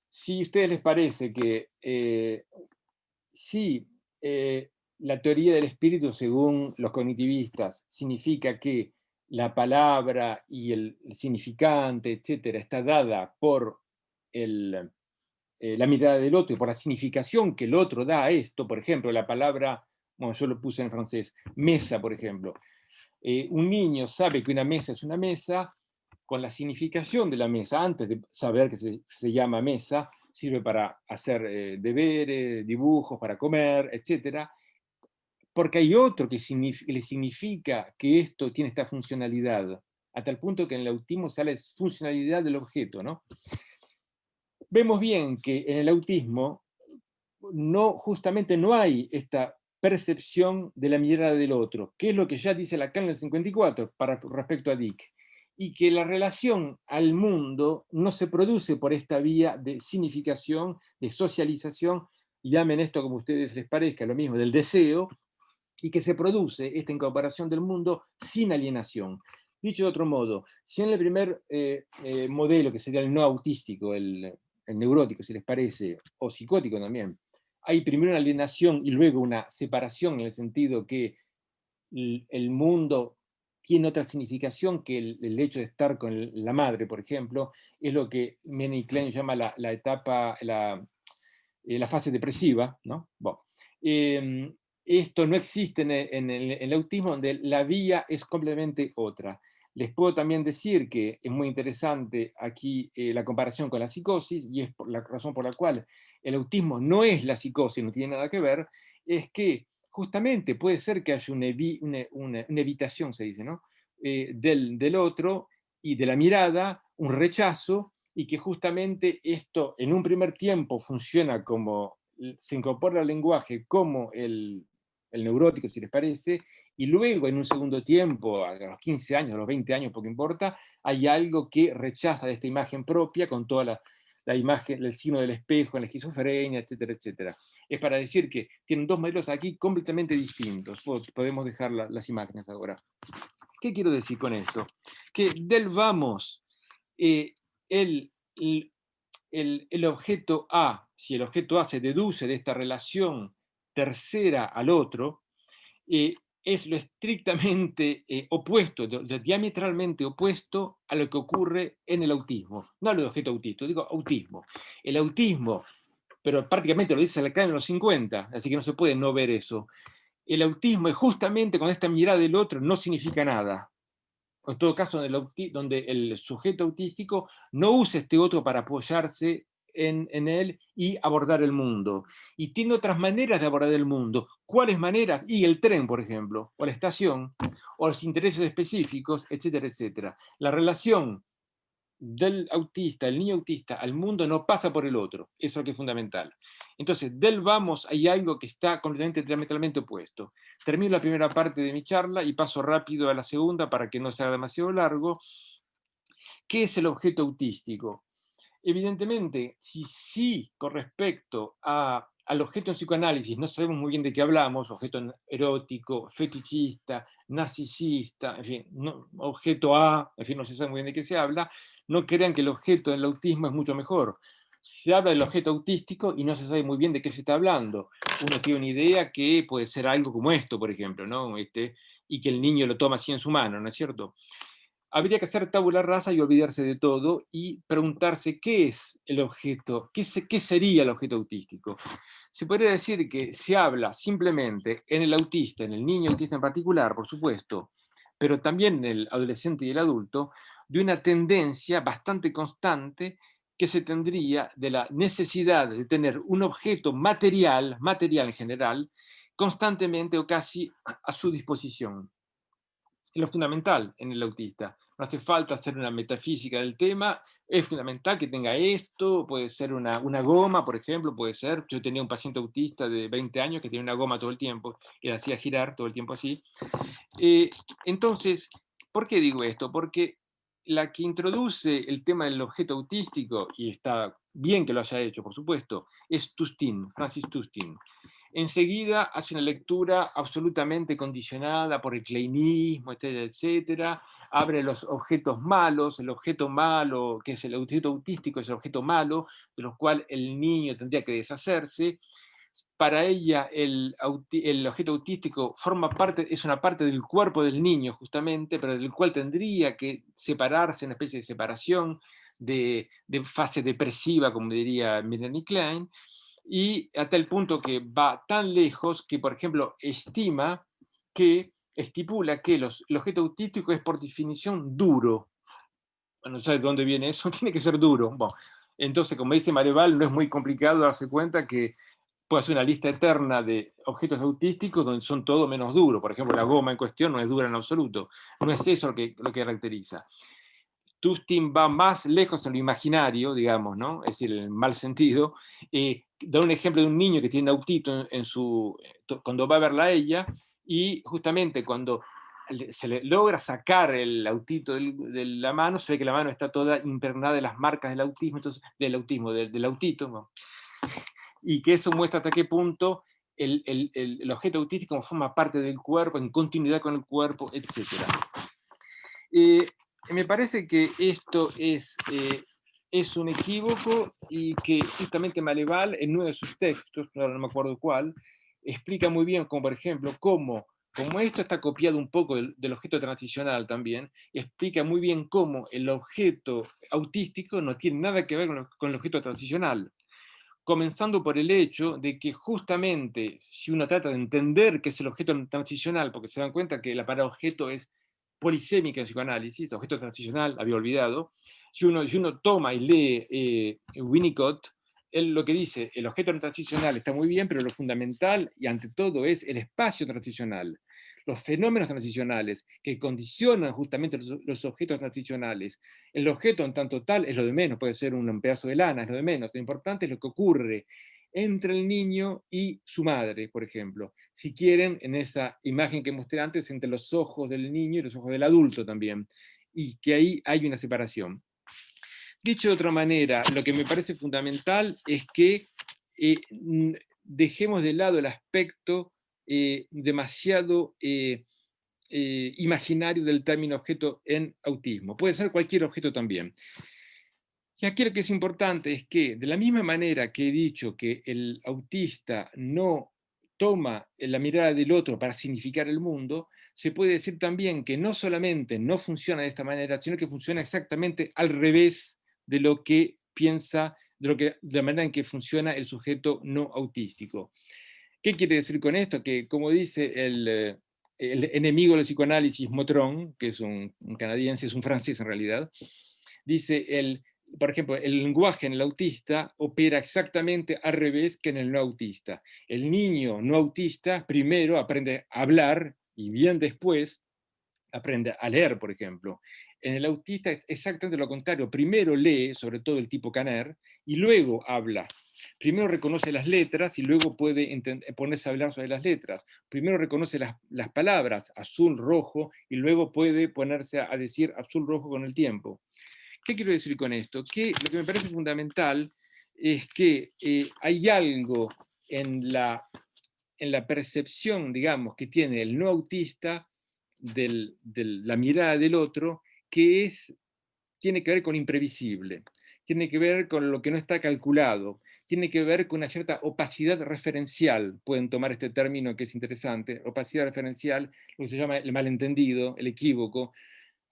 Si a ustedes les parece que si la teoría del espíritu, según los cognitivistas, significa que la palabra y el significante, etcétera, está dada por la mirada del otro y por la significación que el otro da a esto, por ejemplo, la palabra, bueno, yo lo puse en francés, mesa, por ejemplo. Un niño sabe que una mesa es una mesa con la significación de la mesa, antes de saber que se llama mesa, sirve para hacer deberes, dibujos, para comer, etc. Porque hay otro que le significa que esto tiene esta funcionalidad, a tal punto que en el autismo sale funcionalidad del objeto, ¿no? Vemos bien que en el autismo justamente no hay esta percepción de la mirada del otro, que es lo que ya dice Lacan en el 54 respecto a Dick, y que la relación al mundo no se produce por esta vía de significación, de socialización, llamen esto como a ustedes les parezca, lo mismo, del deseo, y que se produce esta incorporación del mundo sin alienación. Dicho de otro modo, si en el primer modelo, que sería el no autístico, el neurótico, si les parece, o psicótico también, hay primero una alienación y luego una separación, en el sentido que el mundo tiene otra significación que el hecho de estar con la madre, por ejemplo, es lo que Menem y Klein llama la etapa, la fase depresiva, ¿no? Bueno, esto no existe en el autismo, donde la vía es completamente otra. Les puedo también decir que es muy interesante aquí la comparación con la psicosis, y es la razón por la cual el autismo no es la psicosis, no tiene nada que ver, es que justamente puede ser que haya una evitación, se dice, ¿no? Del otro y de la mirada, un rechazo, y que justamente esto en un primer tiempo funciona como, se incorpora al lenguaje como el neurótico, si les parece, y luego en un segundo tiempo, a los 15 años, a los 20 años, poco importa, hay algo que rechaza de esta imagen propia con toda la imagen, el signo del espejo, en la esquizofrenia, etcétera, etcétera. Es para decir que tienen dos modelos aquí completamente distintos. Podemos dejar las imágenes ahora. ¿Qué quiero decir con esto? Que del vamos, el objeto A, si el objeto A se deduce de esta relación tercera al otro, es lo estrictamente opuesto, diametralmente opuesto a lo que ocurre en el autismo. No hablo de objeto autista, digo autismo. El autismo, pero prácticamente lo dice Lacan en los 50, así que no se puede no ver eso. El autismo es justamente con esta mirada del otro no significa nada. En todo caso, donde el sujeto autístico no usa este otro para apoyarse en él y abordar el mundo. Y tiene otras maneras de abordar el mundo. ¿Cuáles maneras? Y el tren, por ejemplo, o la estación, o los intereses específicos, etcétera, etcétera. La relación del autista, el niño autista, al mundo no pasa por el otro. Eso es lo que es fundamental. Entonces, del vamos hay algo que está completamente diametralmente opuesto. Termino la primera parte de mi charla y paso rápido a la segunda para que no sea demasiado largo. ¿Qué es el objeto autístico? Evidentemente, si con respecto al objeto en psicoanálisis no sabemos muy bien de qué hablamos, objeto erótico, fetichista, narcisista, en fin, objeto A, en fin, no se sabe muy bien de qué se habla, no crean que el objeto en el autismo es mucho mejor. Se habla del objeto autístico y no se sabe muy bien de qué se está hablando. Uno tiene una idea que puede ser algo como esto, por ejemplo, ¿no? Y que el niño lo toma así en su mano, ¿no es cierto? Habría que hacer tabula rasa y olvidarse de todo y preguntarse qué es el objeto, qué sería el objeto autístico. Se podría decir que se habla simplemente en el autista, en el niño autista en particular, por supuesto, pero también en el adolescente y el adulto, de una tendencia bastante constante que se tendría de la necesidad de tener un objeto material en general, constantemente o casi a su disposición. Es lo fundamental en el autista. No hace falta hacer una metafísica del tema, es fundamental que tenga esto, puede ser una goma, por ejemplo, puede ser, yo tenía un paciente autista de 20 años que tenía una goma todo el tiempo, y la hacía girar todo el tiempo así. Entonces, ¿por qué digo esto? Porque la que introduce el tema del objeto autístico, y está bien que lo haya hecho, por supuesto, es Tustin, Francis Tustin. Enseguida hace una lectura absolutamente condicionada por el kleinismo, etcétera, etcétera, abre los objetos malos, el objeto malo, que es el objeto autístico, es el objeto malo, de los cuales el niño tendría que deshacerse. Para ella el objeto autístico es una parte del cuerpo del niño justamente, pero del cual tendría que separarse, una especie de separación de fase depresiva, como diría Melanie Klein, y hasta el punto que va tan lejos que, por ejemplo, estipula que el objeto autístico es por definición duro. Bueno, ¿sabes de dónde viene eso? Tiene que ser duro. Bueno, entonces, como dice Mareval, no es muy complicado darse cuenta que puede hacer una lista eterna de objetos autísticos donde son todo menos duros. Por ejemplo, la goma en cuestión no es dura en absoluto. No es eso lo que caracteriza. Tustin va más lejos en lo imaginario, digamos, ¿no? Es decir, en el mal sentido. Da un ejemplo de un niño que tiene un autito cuando va a verla a ella, y justamente cuando se le logra sacar el autito de la mano, se ve que la mano está toda impregnada de las marcas del autismo, del autito, ¿no? Y que eso muestra hasta qué punto el objeto autístico forma parte del cuerpo, en continuidad con el cuerpo, etc. Me parece que esto es un equívoco y que justamente Mareval, en uno de sus textos, ahora no me acuerdo cuál, explica muy bien, como por ejemplo, como esto está copiado un poco del objeto transicional también, explica muy bien cómo el objeto autístico no tiene nada que ver con el objeto transicional. Comenzando por el hecho de que justamente si uno trata de entender qué es el objeto transicional, porque se dan cuenta que la palabra objeto es polisémica en psicoanálisis, objeto transicional, había olvidado, si uno toma y lee Winnicott, él lo que dice, el objeto transicional está muy bien, pero lo fundamental y ante todo es el espacio transicional. los fenómenos transicionales que condicionan justamente los objetos transicionales. El objeto en tanto tal es lo de menos, puede ser un pedazo de lana, es lo de menos. Lo importante es lo que ocurre entre el niño y su madre, por ejemplo. Si quieren, en esa imagen que mostré antes, entre los ojos del niño y los ojos del adulto también. Y que ahí hay una separación. Dicho de otra manera, lo que me parece fundamental es que dejemos de lado el aspecto demasiado imaginario del término objeto en autismo. Puede ser cualquier objeto también. Y aquí lo que es importante es que, de la misma manera que he dicho que el autista no toma la mirada del otro para significar el mundo, se puede decir también que no solamente no funciona de esta manera, sino que funciona exactamente al revés de lo que piensa, de la manera en que funciona el sujeto no autístico. ¿Qué quiere decir con esto? Que, como dice el enemigo del psicoanálisis, Motron, que es un canadiense, es un francés en realidad, dice, por ejemplo, el lenguaje en el autista opera exactamente al revés que en el no autista. El niño no autista primero aprende a hablar y bien después aprende a leer, por ejemplo. En el autista es exactamente lo contrario. Primero lee, sobre todo el tipo Kanner, y luego habla. Primero reconoce las letras y luego puede ponerse a hablar sobre las letras. Primero reconoce las palabras, azul, rojo, y luego puede ponerse a decir azul, rojo con el tiempo. ¿Qué quiero decir con esto? Que lo que me parece fundamental es que hay algo en la percepción, digamos, que tiene el no autista de la mirada del otro, que tiene que ver con imprevisible, tiene que ver con lo que no está calculado, tiene que ver con una cierta opacidad referencial, pueden tomar este término que es interesante, opacidad referencial, lo que se llama el malentendido, el equívoco.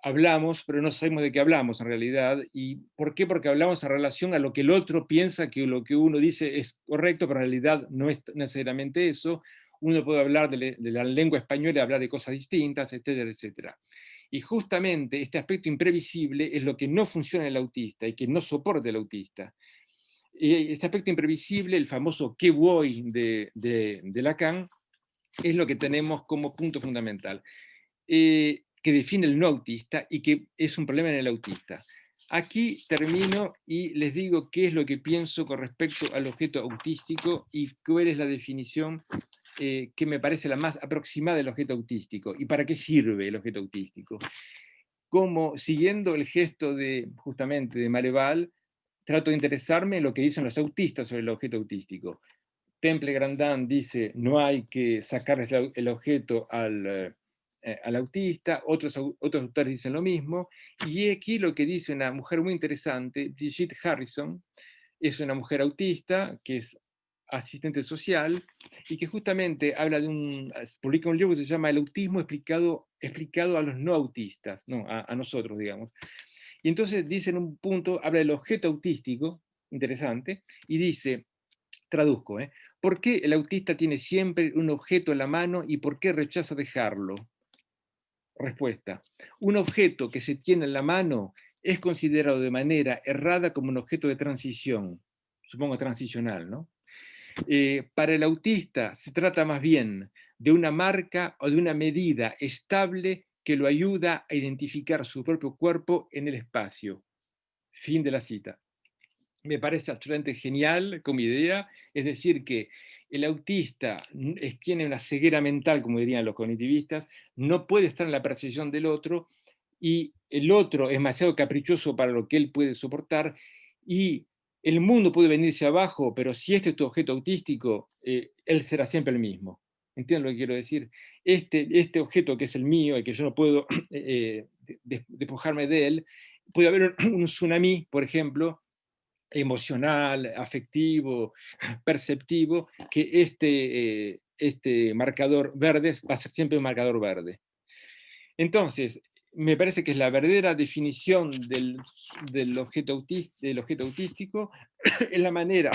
Hablamos, pero no sabemos de qué hablamos en realidad. ¿Y por qué? Porque hablamos en relación a lo que el otro piensa que lo que uno dice es correcto, pero en realidad no es necesariamente eso. Uno puede hablar de la lengua española y hablar de cosas distintas, etcétera, etcétera. Y justamente este aspecto imprevisible es lo que no funciona en el autista y que no soporta el autista. Y este aspecto imprevisible, el famoso qué voy de Lacan, es lo que tenemos como punto fundamental. Que define el no autista y que es un problema en el autista. Aquí termino y les digo qué es lo que pienso con respecto al objeto autístico y cuál es la definición que me parece la más aproximada del objeto autístico y para qué sirve el objeto autístico. Como siguiendo el gesto justamente de Mareval, trato de interesarme en lo que dicen los autistas sobre el objeto autístico. Temple Grandin dice, no hay que sacarles el objeto al autista, otros autores dicen lo mismo, y aquí lo que dice una mujer muy interesante, Brigitte Harrison, es una mujer autista, que es asistente social, y que justamente habla publica un libro que se llama El autismo explicado a los no autistas, no, a nosotros, digamos. Y entonces dice en un punto, habla del objeto autístico, interesante, y dice, traduzco, ¿por qué el autista tiene siempre un objeto en la mano y por qué rechaza dejarlo? Respuesta. Un objeto que se tiene en la mano es considerado de manera errada como un objeto de transición, supongo transicional, ¿no? Para el autista se trata más bien de una marca o de una medida estable que lo ayuda a identificar su propio cuerpo en el espacio. Fin de la cita. Me parece absolutamente genial como idea, es decir, que el autista tiene una ceguera mental, como dirían los cognitivistas, no puede estar en la percepción del otro, y el otro es demasiado caprichoso para lo que él puede soportar, y el mundo puede venirse abajo, pero si este es tu objeto autístico, él será siempre el mismo. ¿Entienden lo que quiero decir? Este objeto que es el mío y que yo no puedo despojarme de él, puede haber un tsunami, por ejemplo, emocional, afectivo, perceptivo, que este marcador verde va a ser siempre un marcador verde. Entonces, me parece que es la verdadera definición del objeto autístico, es la manera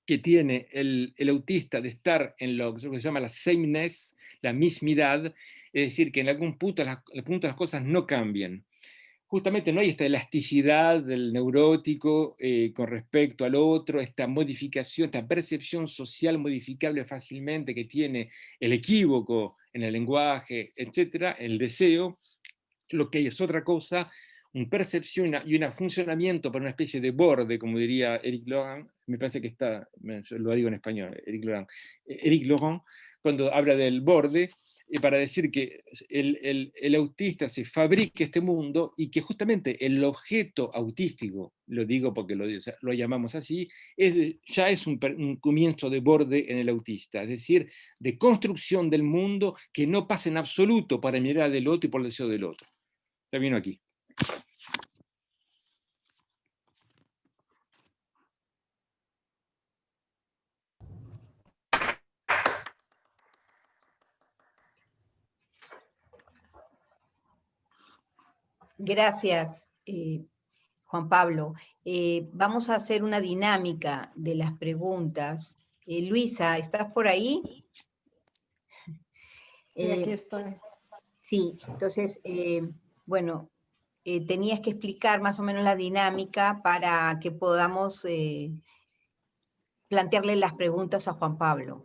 que tiene el autista de estar en lo que se llama la sameness, la mismidad, es decir, que en algún punto las cosas no cambian. justamente no hay esta elasticidad del neurótico con respecto al otro, esta modificación, esta percepción social modificable fácilmente que tiene el equívoco en el lenguaje, etcétera, el deseo. Lo que hay es otra cosa, una percepción y un funcionamiento para una especie de borde, como diría Eric Laurent, me parece que está, yo lo digo en español, Eric Laurent, cuando habla del borde, para decir que el autista se fabrica este mundo y que justamente el objeto autístico, lo digo porque lo llamamos así, ya es un comienzo de borde en el autista, es decir, de construcción del mundo que no pasa en absoluto para mirar del otro y por el deseo del otro. Termino aquí. Gracias, Juan Pablo. Vamos a hacer una dinámica de las preguntas. Luisa, ¿estás por ahí? Y aquí estoy. Sí, entonces, bueno, tenías que explicar más o menos la dinámica para que podamos plantearle las preguntas a Juan Pablo.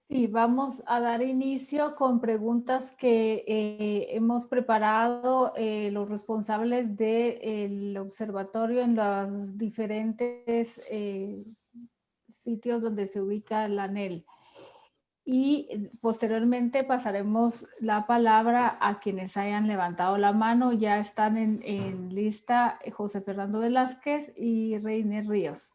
Sí, vamos a dar inicio con preguntas que hemos preparado los responsables del observatorio en los diferentes sitios donde se ubica la ANEL. Y posteriormente pasaremos la palabra a quienes hayan levantado la mano. Ya están en lista José Fernando Velázquez y Reiner Ríos.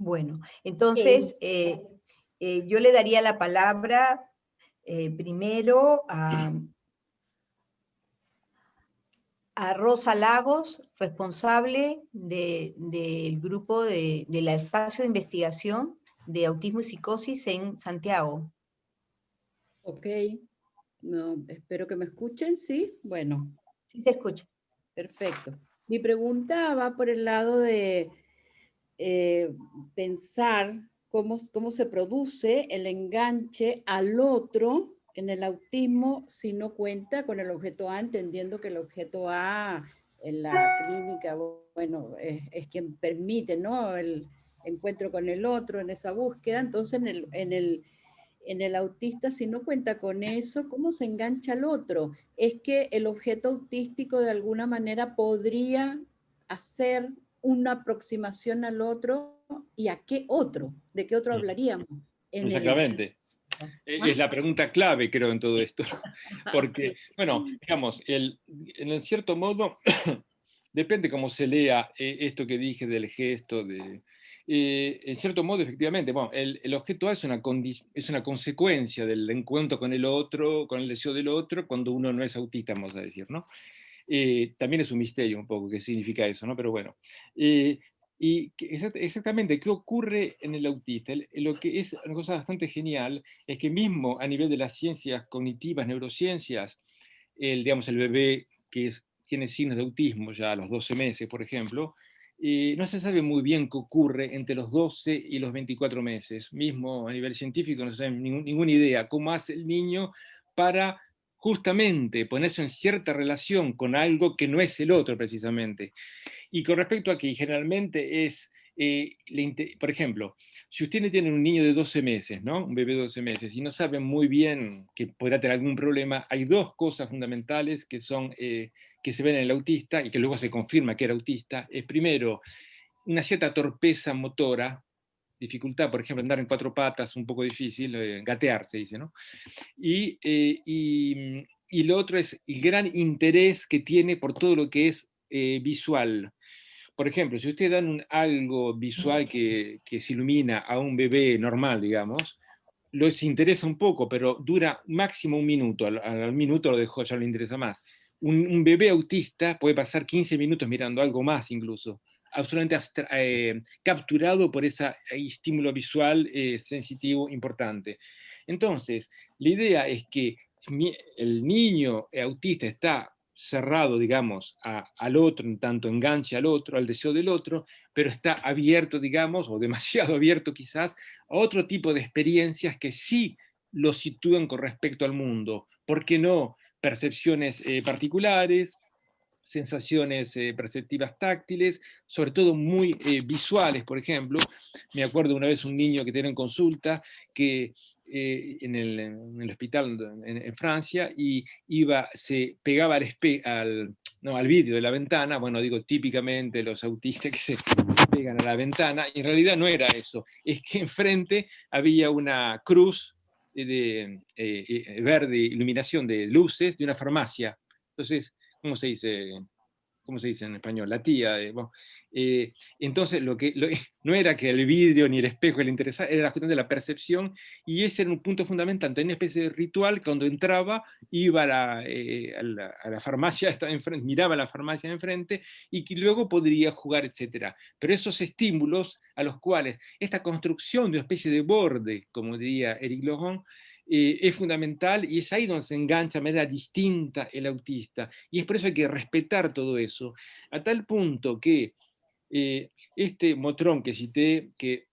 Bueno, entonces yo le daría la palabra primero a Rosa Lagos, responsable del grupo de la espacio de investigación de autismo y psicosis en Santiago. Ok, no, espero que me escuchen, ¿sí? Bueno. Sí se escucha. Perfecto. Mi pregunta va por el lado de pensar cómo se produce el enganche al otro en el autismo si no cuenta con el objeto A, entendiendo que el objeto A en la clínica, bueno, es quien permite, ¿no?, el encuentro con el otro en esa búsqueda. Entonces, en el autista, si no cuenta con eso, ¿cómo se engancha al otro? Es que el objeto autístico de alguna manera podría hacer una aproximación al otro, ¿y a qué otro? ¿De qué otro hablaríamos? Exactamente. Es la pregunta clave, creo, en todo esto. Porque, sí. bueno, digamos, en cierto modo, depende cómo se lea esto que dije del gesto, en cierto modo, efectivamente, bueno, el objeto A es una consecuencia del encuentro con el otro, con el deseo del otro, cuando uno no es autista, vamos a decir, ¿no? También es un misterio un poco qué significa eso, ¿no? Pero bueno. Y exactamente, ¿qué ocurre en el autista? Lo que es una cosa bastante genial es que mismo a nivel de las ciencias cognitivas, neurociencias, digamos, el bebé que tiene signos de autismo ya a los 12 meses, por ejemplo, no se sabe muy bien qué ocurre entre los 12 y los 24 meses. Mismo a nivel científico no se sabe ninguna idea cómo hace el niño para justamente ponerse en cierta relación con algo que no es el otro precisamente. Y con respecto a que generalmente es, por ejemplo, si ustedes tienen un niño de 12 meses, ¿no?, un bebé de 12 meses, y no saben muy bien que podrá tener algún problema, hay dos cosas fundamentales que que se ven en el autista y que luego se confirma que era autista. Es primero, una cierta torpeza motora, dificultad, por ejemplo, andar en cuatro patas, un poco difícil, gatear se dice, ¿no? Y lo otro es el gran interés que tiene por todo lo que es visual. Por ejemplo, si ustedes dan algo visual que se ilumina a un bebé normal, digamos, les interesa un poco, pero dura máximo un minuto. Al minuto lo dejó, ya no le interesa más. Un bebé autista puede pasar 15 minutos mirando algo más incluso, absolutamente capturado por ese estímulo visual sensitivo importante. Entonces, la idea es que el niño autista está cerrado, digamos, al otro, en tanto enganche al otro, al deseo del otro, pero está abierto, digamos, o demasiado abierto quizás, a otro tipo de experiencias que sí lo sitúan con respecto al mundo. ¿Por qué no? Percepciones particulares, sensaciones perceptivas táctiles, sobre todo muy visuales, por ejemplo. Me acuerdo una vez un niño que tenía en consulta que en el hospital en Francia, y se pegaba al vidrio de la ventana. Bueno, digo típicamente los autistas que se pegan a la ventana, y en realidad no era eso, es que enfrente había una cruz de verde, iluminación de luces de una farmacia. Entonces, ¿cómo se dice? ¿Cómo se dice en español? La tía. Bueno, entonces, no era que el vidrio ni el espejo le interesaba, era la cuestión de la percepción, y ese era un punto fundamental. Tenía una especie de ritual. Cuando entraba, iba a la farmacia, estaba enfrente, miraba a la farmacia de enfrente, y que luego podría jugar, etc. Pero esos estímulos a los cuales esta construcción de una especie de borde, como diría Éric Laurent, es fundamental, y es ahí donde se engancha de manera distinta el autista. Y es por eso hay que respetar todo eso, a tal punto que este Motrón que cité, que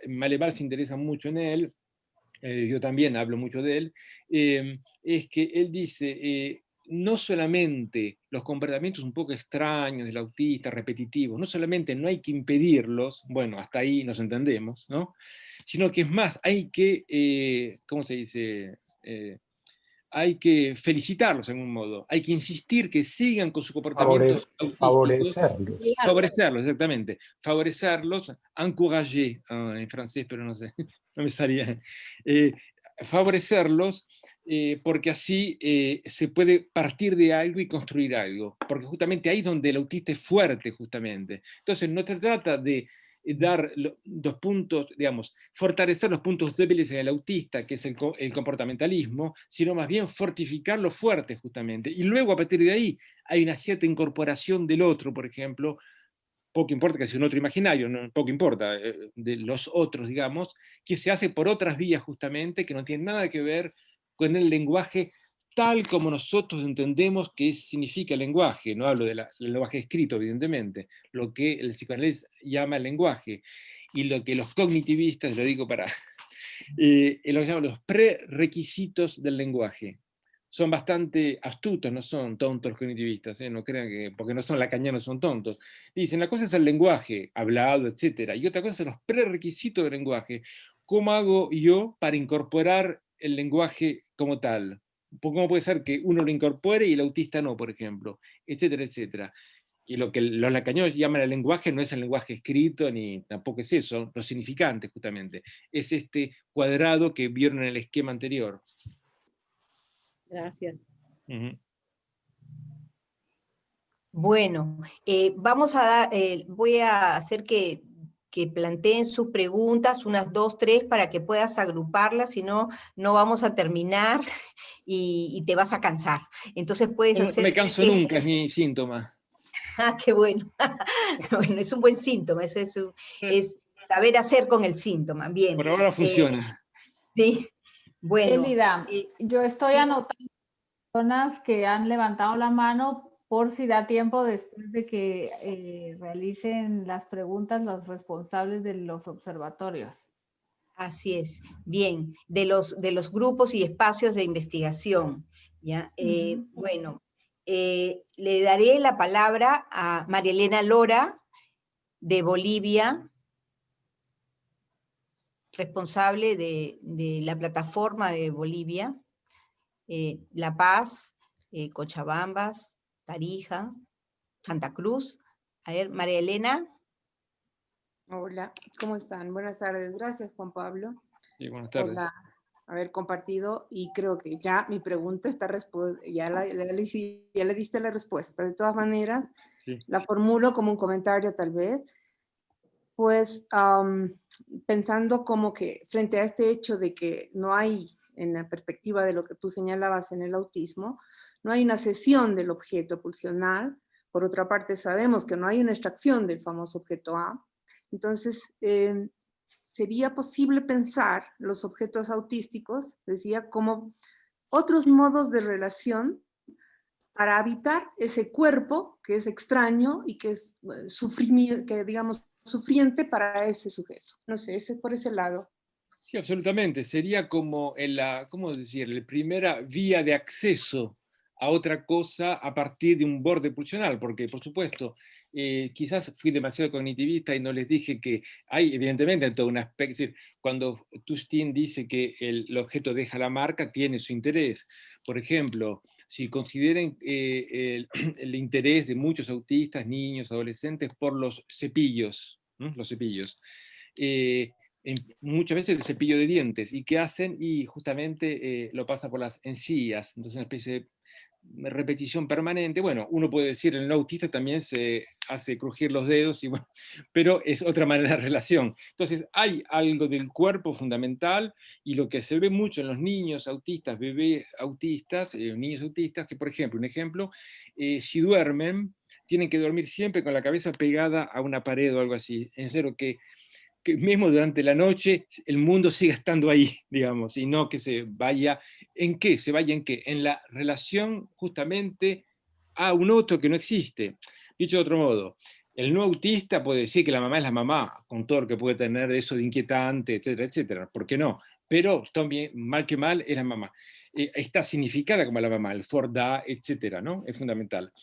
Maleval se interesa mucho en él, yo también hablo mucho de él, es que él dice, no solamente los comportamientos un poco extraños del autista, repetitivos, no solamente no hay que impedirlos, bueno, hasta ahí nos entendemos, ¿no? Sino que es más, hay que, ¿cómo se dice? Hay que felicitarlos en un modo, hay que insistir que sigan con su comportamiento autístico, Favorecerlos. favorecerlos, exactamente, favorecerlos, encourager en francés, pero no sé, no me salía, favorecerlos, porque así se puede partir de algo y construir algo, porque justamente ahí es donde el autista es fuerte, justamente. Entonces no se trata de dar dos puntos, digamos, fortalecer los puntos débiles en el autista, que es el comportamentalismo, sino más bien fortificar los fuertes, justamente. Y luego, a partir de ahí, hay una cierta incorporación del otro, por ejemplo. Poco importa que sea un otro imaginario, no, poco importa, de los otros, digamos, que se hace por otras vías, justamente, que no tienen nada que ver con el lenguaje tal como nosotros entendemos que significa el lenguaje. No hablo del lenguaje escrito, evidentemente, lo que el psicoanálisis llama el lenguaje, y lo que los cognitivistas, lo digo para, lo llaman los prerequisitos del lenguaje. Son bastante astutos, no son tontos los cognitivistas, no crean que porque no son lacanianos son tontos. Dicen, la cosa es el lenguaje, hablado, etc. Y otra cosa son los prerequisitos del lenguaje. ¿Cómo hago yo para incorporar el lenguaje como tal? ¿Cómo puede ser que uno lo incorpore y el autista no, por ejemplo? Etcétera, etcétera. Y lo que los lacanianos llaman el lenguaje no es el lenguaje escrito, ni tampoco es eso, los significantes, justamente. Es este cuadrado que vieron en el esquema anterior. Gracias. Bueno, voy a hacer que planteen sus preguntas, unas 2, 3, para que puedas agruparlas, si no, no vamos a terminar y te vas a cansar. Entonces puedes hacer... No me canso nunca, es mi síntoma. Ah, qué bueno. Bueno, es un buen síntoma, es saber hacer con el síntoma. Bien. Por ahora funciona. Sí, bueno. Elida, yo estoy anotando personas que han levantado la mano por si da tiempo después de que realicen las preguntas los responsables de los observatorios. Así es, bien, de los grupos y espacios de investigación. ¿Ya? Bueno, le daré la palabra a María Elena Lora, de Bolivia, responsable de la plataforma de Bolivia, La Paz, Cochabambas, Tarija, Santa Cruz. A ver, María Elena. Hola, ¿cómo están? Buenas tardes. Gracias, Juan Pablo. Sí, buenas tardes. Por haber compartido, y creo que ya mi pregunta está ya le diste la respuesta. De todas maneras, sí, la formulo como un comentario tal vez, pues pensando como que frente a este hecho de que no hay, en la perspectiva de lo que tú señalabas en el autismo, no hay una cesión del objeto pulsional. Por otra parte, sabemos que no hay una extracción del famoso objeto A. Entonces, sería posible pensar los objetos autísticos, decía, como otros modos de relación para habitar ese cuerpo que es extraño y que es sufriente para ese sujeto. No sé, ese es por ese lado. Sí, absolutamente. Sería como ¿cómo decir? La primera vía de acceso a otra cosa a partir de un borde pulsional, porque por supuesto, quizás fui demasiado cognitivista y no les dije que hay evidentemente todo un aspecto, es decir, cuando Tustin dice que el objeto deja la marca, tiene su interés. Por ejemplo, si consideren el interés de muchos autistas, niños, adolescentes, por los cepillos, ¿no? Los cepillos. Muchas veces el cepillo de dientes, y qué hacen, y justamente lo pasa por las encías, entonces una especie de repetición permanente. Bueno, uno puede decir, el no autista también se hace crujir los dedos, y bueno, pero es otra manera de relación. Entonces hay algo del cuerpo fundamental, y lo que se ve mucho en los niños autistas, bebés autistas, niños autistas, que por ejemplo, un ejemplo, si duermen, tienen que dormir siempre con la cabeza pegada a una pared o algo así, en serio, que mismo durante la noche el mundo siga estando ahí, digamos, y no que se vaya en qué, se vaya en qué, en la relación justamente a un otro que no existe. Dicho de otro modo, el no autista puede decir que la mamá es la mamá, con todo lo que puede tener eso de inquietante, etcétera, etcétera, ¿por qué no? Pero también, mal que mal, es la mamá. Está significada como la mamá, el for da, etcétera, ¿no? Es fundamental.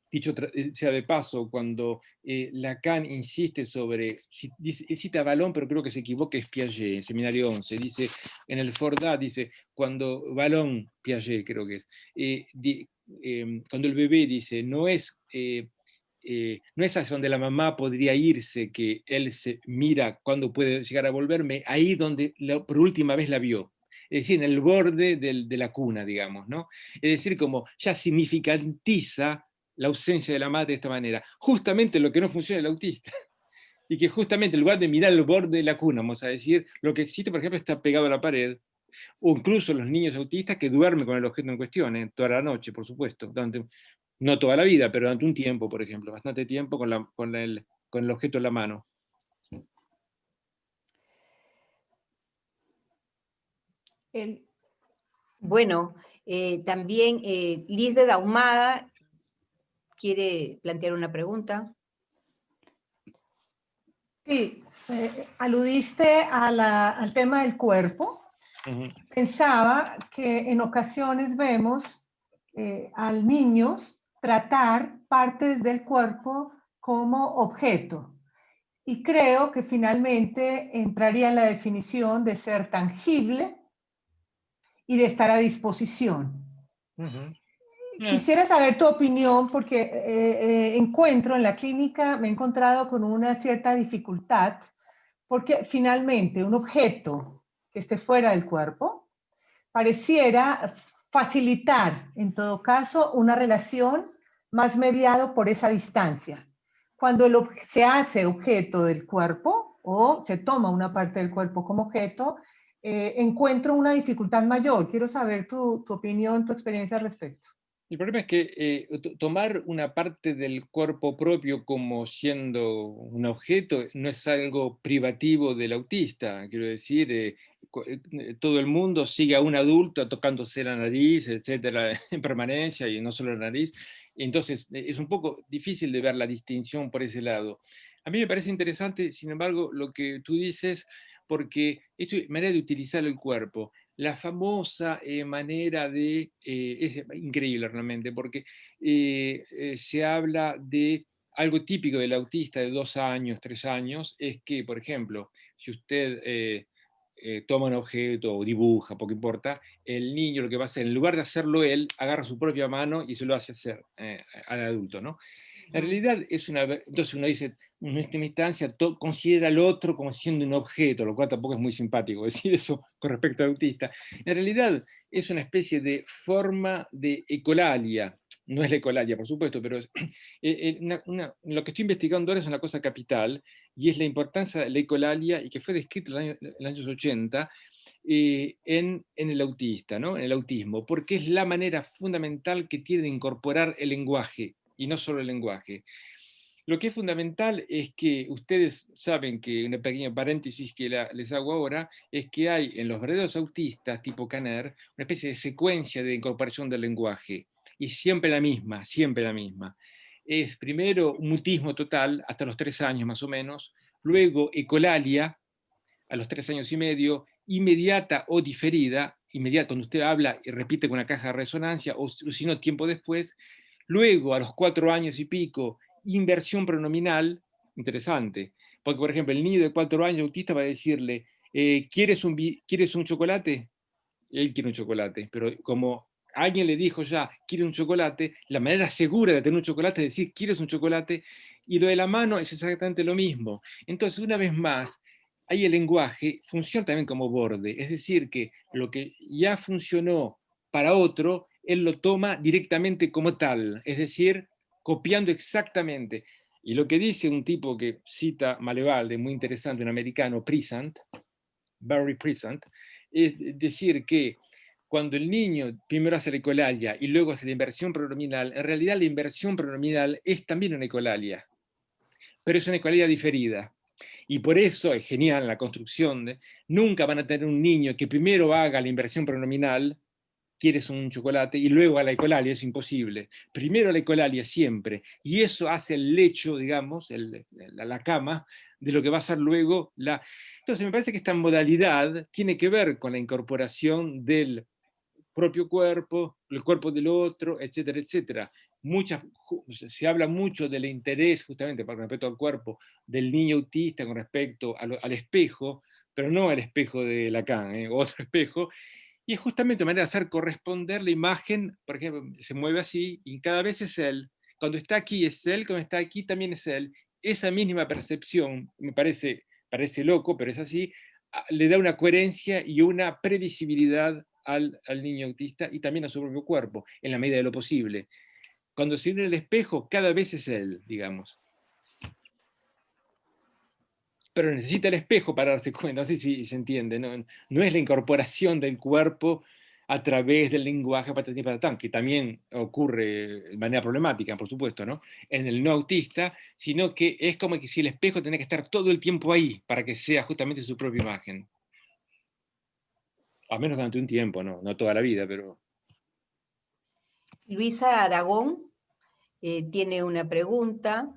Dicho sea de paso, cuando Lacan insiste sobre, cita a Vallon, pero creo que se equivoca, es Piaget, en Seminario 11, dice, en el Fordat, dice, cuando Vallon, Piaget creo que es, cuando el bebé dice, no es hacia donde la mamá podría irse, que él se mira cuando puede llegar a volverme, ahí donde por última vez la vio. Es decir, en el borde de la cuna, digamos, ¿no? Es decir, como ya significantiza la ausencia de la madre de esta manera. Justamente lo que no funciona en el autista. Y que justamente en lugar de mirar el borde de la cuna, vamos a decir, lo que existe, por ejemplo, está pegado a la pared, o incluso los niños autistas que duermen con el objeto en cuestión, toda la noche, por supuesto, no toda la vida, pero durante un tiempo, por ejemplo, bastante tiempo con el objeto en la mano. Bueno, también Lisbeth Ahumada quiere plantear una pregunta. Sí, aludiste al tema del cuerpo. Pensaba que en ocasiones vemos a niños tratar partes del cuerpo como objeto. Y creo que finalmente entraría en la definición de ser tangible y de estar a disposición. Quisiera saber tu opinión porque encuentro en la clínica, me he encontrado con una cierta dificultad porque finalmente un objeto que esté fuera del cuerpo pareciera facilitar en todo caso una relación más mediado por esa distancia. Cuando se hace objeto del cuerpo o se toma una parte del cuerpo como objeto, encuentro una dificultad mayor. Quiero saber tu opinión, tu experiencia al respecto. El problema es que tomar una parte del cuerpo propio como siendo un objeto no es algo privativo del autista. Quiero decir, todo el mundo sigue a un adulto tocándose la nariz, etcétera, en permanencia, y no solo la nariz. Entonces, es un poco difícil de ver la distinción por ese lado. A mí me parece interesante, sin embargo, lo que tú dices, porque esto es manera de utilizar el cuerpo. La famosa manera de, es increíble realmente, porque se habla de algo típico del autista de 2 años, 3 años, es que, por ejemplo, si usted toma un objeto o dibuja, poco importa, el niño lo que va a hacer, en lugar de hacerlo él, agarra su propia mano y se lo hace hacer al adulto, ¿no? En realidad entonces uno dice, en última instancia, considera al otro como siendo un objeto, lo cual tampoco es muy simpático decir eso con respecto al autista. En realidad es una especie de forma de ecolalia, no es la ecolalia, por supuesto, pero lo que estoy investigando ahora es una cosa capital, y es la importancia de la ecolalia, y que fue descrita en los años 80, en el autista, ¿no? En el autismo, porque es la manera fundamental que tiene de incorporar el lenguaje, y no solo el lenguaje. Lo que es fundamental es que ustedes saben que, una pequeña paréntesis que les hago ahora, es que hay en los verdaderos autistas tipo Kanner una especie de secuencia de incorporación del lenguaje, y siempre la misma, siempre la misma. Es primero un mutismo total, hasta los 3 años más o menos, luego ecolalia, a los 3 años y medio, inmediata o diferida, inmediata cuando usted habla y repite con una caja de resonancia, o si no, tiempo después. Luego, a los 4 años y pico, inversión pronominal, interesante, porque por ejemplo, el niño de 4 años autista va a decirle, ¿quieres un chocolate? Él quiere un chocolate, pero como alguien le dijo ya, quiere un chocolate, la manera segura de tener un chocolate es decir, ¿quieres un chocolate? Y lo de la mano es exactamente lo mismo. Entonces, una vez más, ahí el lenguaje funciona también como borde, es decir, que lo que ya funcionó para otro, él lo toma directamente como tal, es decir, copiando exactamente. Y lo que dice un tipo que cita Malevalde, muy interesante, un americano, Prisant, Barry Prisant, es decir que cuando el niño primero hace la ecolalia y luego hace la inversión pronominal, en realidad la inversión pronominal es también una ecolalia, pero es una ecolalia diferida. Y por eso es genial la construcción nunca van a tener un niño que primero haga la inversión pronominal, quieres un chocolate, y luego a la ecolalia, es imposible. Primero la ecolalia siempre, y eso hace el lecho, digamos, la cama, de lo que va a ser luego la... Entonces me parece que esta modalidad tiene que ver con la incorporación del propio cuerpo, el cuerpo del otro, etcétera, etcétera. Se habla mucho del interés, justamente con respecto al cuerpo, del niño autista con respecto al espejo, pero no al espejo de Lacan, otro espejo, y es justamente una manera de hacer corresponder la imagen, por ejemplo, se mueve así, y cada vez es él. Cuando está aquí es él, cuando está aquí también es él. Esa misma percepción, me parece loco, pero es así, le da una coherencia y una previsibilidad al niño autista y también a su propio cuerpo, en la medida de lo posible. Cuando se ve en el espejo, cada vez es él, digamos. Pero necesita el espejo para darse cuenta, no sé si se entiende, no es la incorporación del cuerpo a través del lenguaje patatán y patatán, que también ocurre de manera problemática, por supuesto, ¿no? En el no autista, sino que es como que si el espejo tiene que estar todo el tiempo ahí para que sea justamente su propia imagen. A menos durante un tiempo, no toda la vida, pero... Luisa Aragón tiene una pregunta.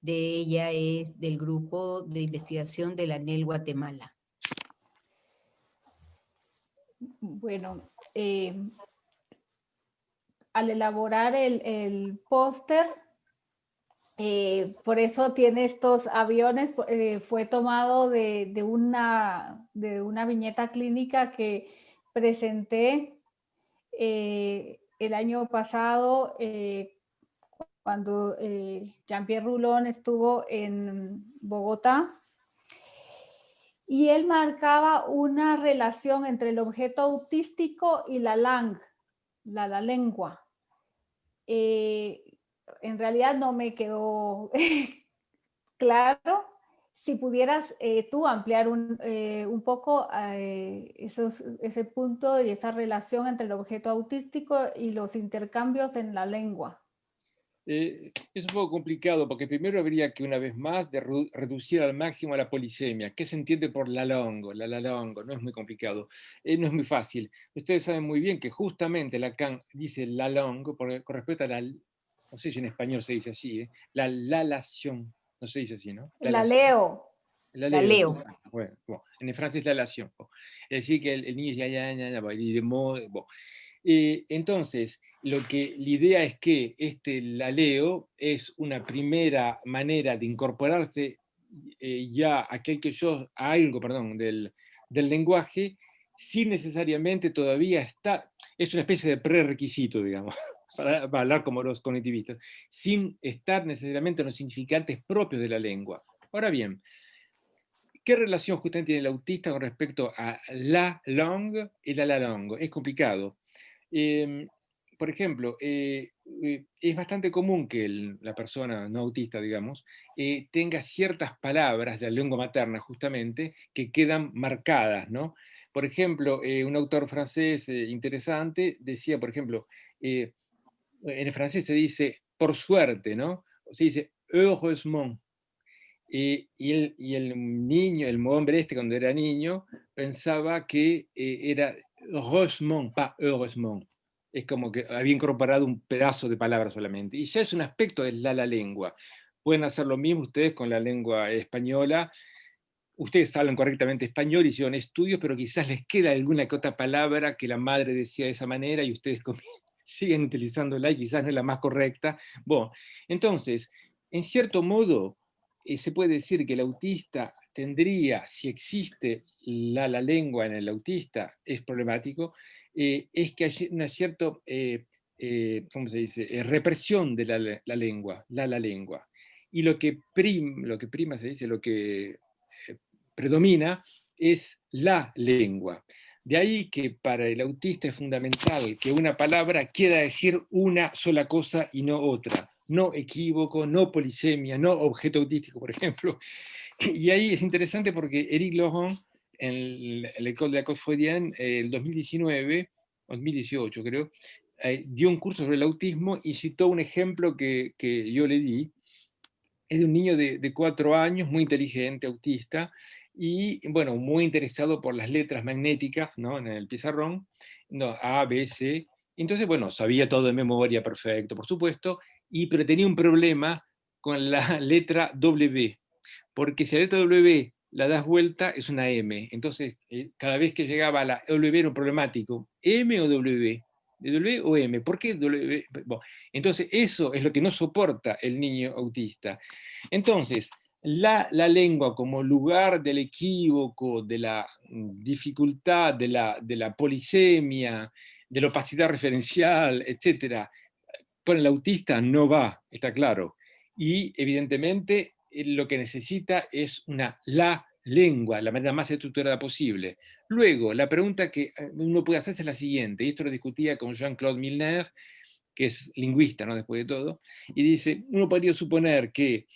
De ella es del grupo de investigación de la ANEL Guatemala. Bueno, al elaborar el póster, por eso tiene estos aviones, fue tomado de una viñeta clínica que presenté el año pasado, cuando Jean-Pierre Roulon estuvo en Bogotá, y él marcaba una relación entre el objeto autístico y la lengua. En realidad no me quedó claro. Si pudieras tú ampliar un poco ese punto y esa relación entre el objeto autístico y los intercambios en la lengua. Es un poco complicado porque primero habría que una vez más reducir al máximo la polisemia. ¿Qué se entiende por la longo? No es muy complicado, no es muy fácil. Ustedes saben muy bien que justamente Lacan dice la longo con respecto a la, no sé si en español se dice así, la lalación, no se dice así, ¿no? La leo. La leo. Bueno, en el francés la lalación. Es decir, que el niño ya, y de modo, entonces, la idea es que la leo es una primera manera de incorporarse ya a algo del lenguaje, sin necesariamente todavía estar, es una especie de prerequisito, digamos, para hablar como los cognitivistas, sin estar necesariamente en los significantes propios de la lengua. Ahora bien, ¿qué relación justamente tiene el autista con respecto a la langue y la langue? Es complicado. Por ejemplo, es bastante común que la persona no autista, digamos, tenga ciertas palabras de la lengua materna, justamente, que quedan marcadas, ¿no? Por ejemplo, un autor francés interesante decía, por ejemplo, en el francés se dice por suerte, ¿no? Se dice heureusement. Y el niño, el hombre cuando era niño, pensaba que era heureusement, pas heureusement. Es como que había incorporado un pedazo de palabra solamente. Y ya es un aspecto de la lengua. Pueden hacer lo mismo ustedes con la lengua española. ustedes hablan correctamente español, hicieron estudios, pero quizás les queda alguna que otra palabra que la madre decía de esa manera y ustedes siguen utilizándola y quizás no es la más correcta. Bueno, entonces, en cierto modo, se puede decir que el autista tendría, si existe la lengua en el autista, es problemático, es que hay una cierta, ¿cómo se dice?, represión de la lengua, la lengua. Y lo que prima, se dice, lo que predomina es la lengua. De ahí que para el autista es fundamental que una palabra quiera decir una sola cosa y no otra. No equívoco, no polisemia, no objeto autístico, por ejemplo. Y ahí es interesante porque Éric Laurent, en l'École de la Cause Freudienne, el 2019, o 2018 creo, dio un curso sobre el autismo y citó un ejemplo que yo le di. Es de un niño de 4 años, muy inteligente, autista, y bueno, muy interesado por las letras magnéticas, ¿no?, en el pizarrón, no, A, B, C. Entonces, bueno, sabía todo de memoria, perfecto, por supuesto, pero tenía un problema con la letra W, porque si la letra W la das vuelta es una M, entonces cada vez que llegaba a la W era un problemático, ¿M o W? ¿De W o M? ¿Por qué W? Bueno, entonces eso es lo que no soporta el niño autista. Entonces, la lengua como lugar del equívoco, de la dificultad, de la polisemia, de la opacidad referencial, etc., por el autista no va, está claro. Y evidentemente lo que necesita es la lengua, la manera más estructurada posible. Luego, la pregunta que uno puede hacerse es la siguiente, y esto lo discutía con Jean-Claude Milner, que es lingüista, ¿no?, después de todo, y dice, uno podría suponer que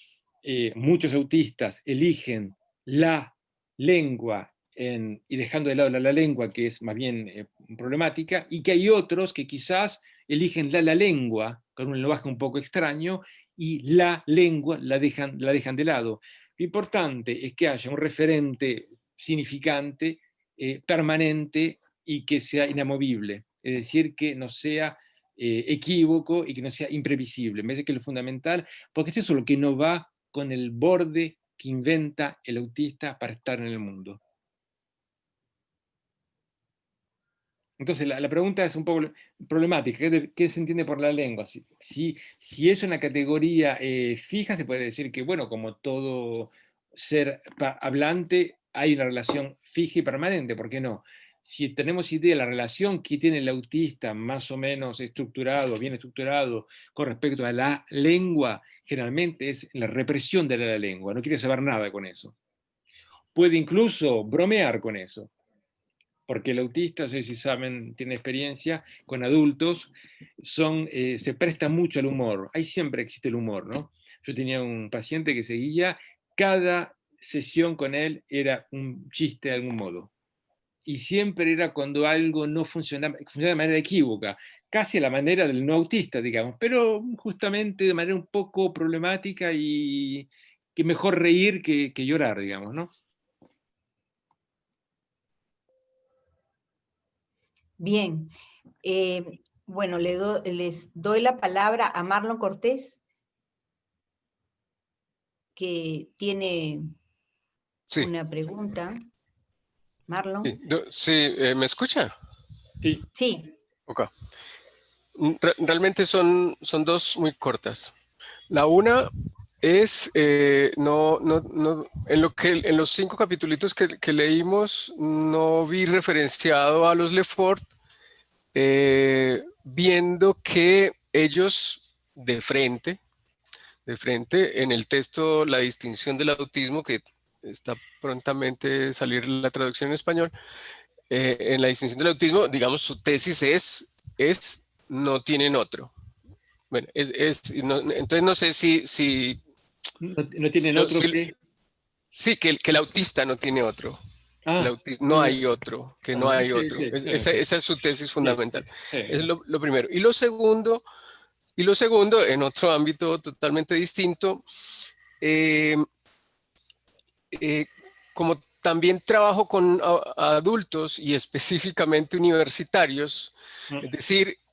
muchos autistas eligen la lengua y dejando de lado la lengua, que es más bien problemática, y que hay otros que quizás eligen la lengua, con un lenguaje un poco extraño, y la lengua la dejan de lado. Lo importante es que haya un referente significante, permanente, y que sea inamovible, es decir, que no sea equívoco y que no sea imprevisible. Me parece que es lo fundamental, porque es eso lo que no va con el borde que inventa el autista para estar en el mundo. Entonces la pregunta es un poco problemática. ¿Qué se entiende por la lengua? Si es una categoría fija, se puede decir que, bueno, como todo ser hablante, hay una relación fija y permanente, ¿por qué no? Si tenemos idea de la relación que tiene el autista más o menos estructurado, bien estructurado, con respecto a la lengua, generalmente es la represión de la lengua, no quiere saber nada con eso. Puede incluso bromear con eso, porque el autista, no sé si saben, tiene experiencia con adultos, se presta mucho al humor. Ahí siempre existe el humor, ¿no? Yo tenía un paciente que seguía, cada sesión con él era un chiste de algún modo. Y siempre era cuando algo no funcionaba de manera equívoca, casi a la manera del no autista, digamos, pero justamente de manera un poco problemática y que mejor reír que llorar, digamos, ¿no? Bien, bueno, les doy la palabra a Marlon Cortés, que tiene una pregunta. Marlon. Sí, ¿me escucha? Sí. Sí. Ok. Realmente son dos muy cortas. La una es, en los 5 capítulos que leímos, no vi referenciado a los Lefort, viendo que ellos de frente, en el texto La distinción del autismo, que está prontamente salir la traducción en español, en La distinción del autismo, digamos, su tesis es no tienen otro. Bueno, entonces no sé si no tienen otro que... Sí, que el autista no tiene otro. No hay otro, que no hay otro. Esa es su tesis fundamental. Es lo primero. Y lo segundo, en otro ámbito totalmente distinto, como también trabajo con adultos y específicamente universitarios,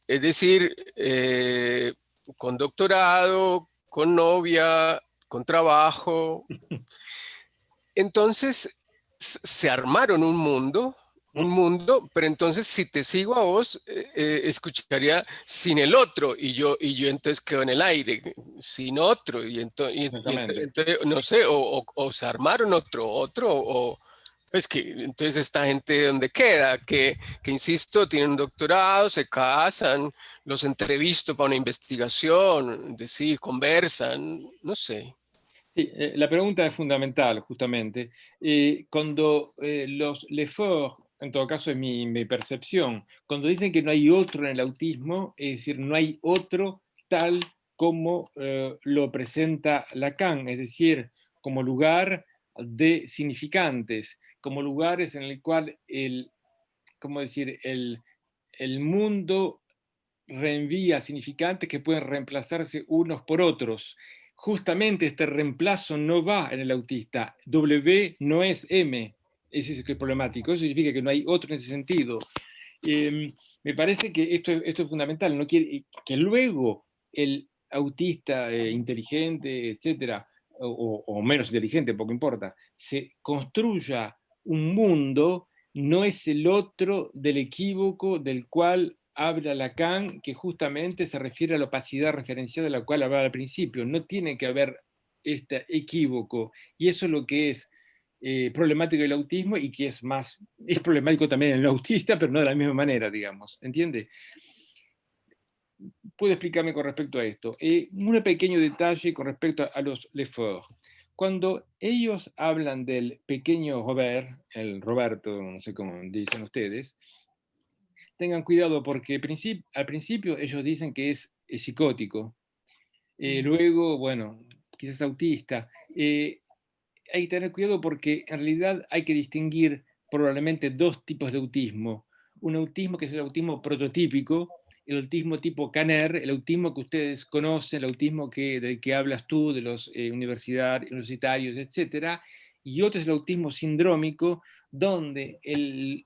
es decir, con doctorado, con novia, con trabajo, entonces se armaron un mundo, pero entonces si te sigo a vos, escucharía sin el otro, y yo entonces quedo en el aire, sin otro, y entonces, no sé, o se armaron otro, o pues que entonces esta gente ¿dónde queda? Que insisto, tienen doctorado, se casan, los entrevisto para una investigación, decir, conversan, no sé. Sí, la pregunta es fundamental, justamente. Cuando los Lefort, en todo caso es mi percepción, cuando dicen que no hay otro en el autismo, es decir, no hay otro tal como lo presenta Lacan, es decir, como lugar de significantes, como lugares en el cual ¿cómo decir? El mundo reenvía significantes que pueden reemplazarse unos por otros. Justamente este reemplazo no va en el autista. W no es M. Eso es problemático. Eso significa que no hay otro en ese sentido. Me parece que esto es fundamental. No quiere, que luego el autista inteligente, etcétera, o menos inteligente, poco importa, se construya un mundo, no es el otro del equívoco del cual habla Lacan, que justamente se refiere a la opacidad referencial de la cual hablaba al principio. No tiene que haber este equívoco, y eso es lo que es problemático del autismo, y que es problemático también en el autista, pero no de la misma manera, digamos, ¿entiende? ¿Puedo explicarme con respecto a esto? Un pequeño detalle con respecto a los Lefort. Cuando ellos hablan del pequeño Robert, el Roberto, no sé cómo dicen ustedes, tengan cuidado porque al principio ellos dicen que es psicótico. Luego, bueno, quizás autista. Hay que tener cuidado porque en realidad hay que distinguir probablemente dos tipos de autismo. Un autismo que es el autismo prototípico, el autismo tipo Kanner, el autismo que ustedes conocen, el autismo del que hablas tú, de los universitarios, etc. Y otro es el autismo sindrómico, donde el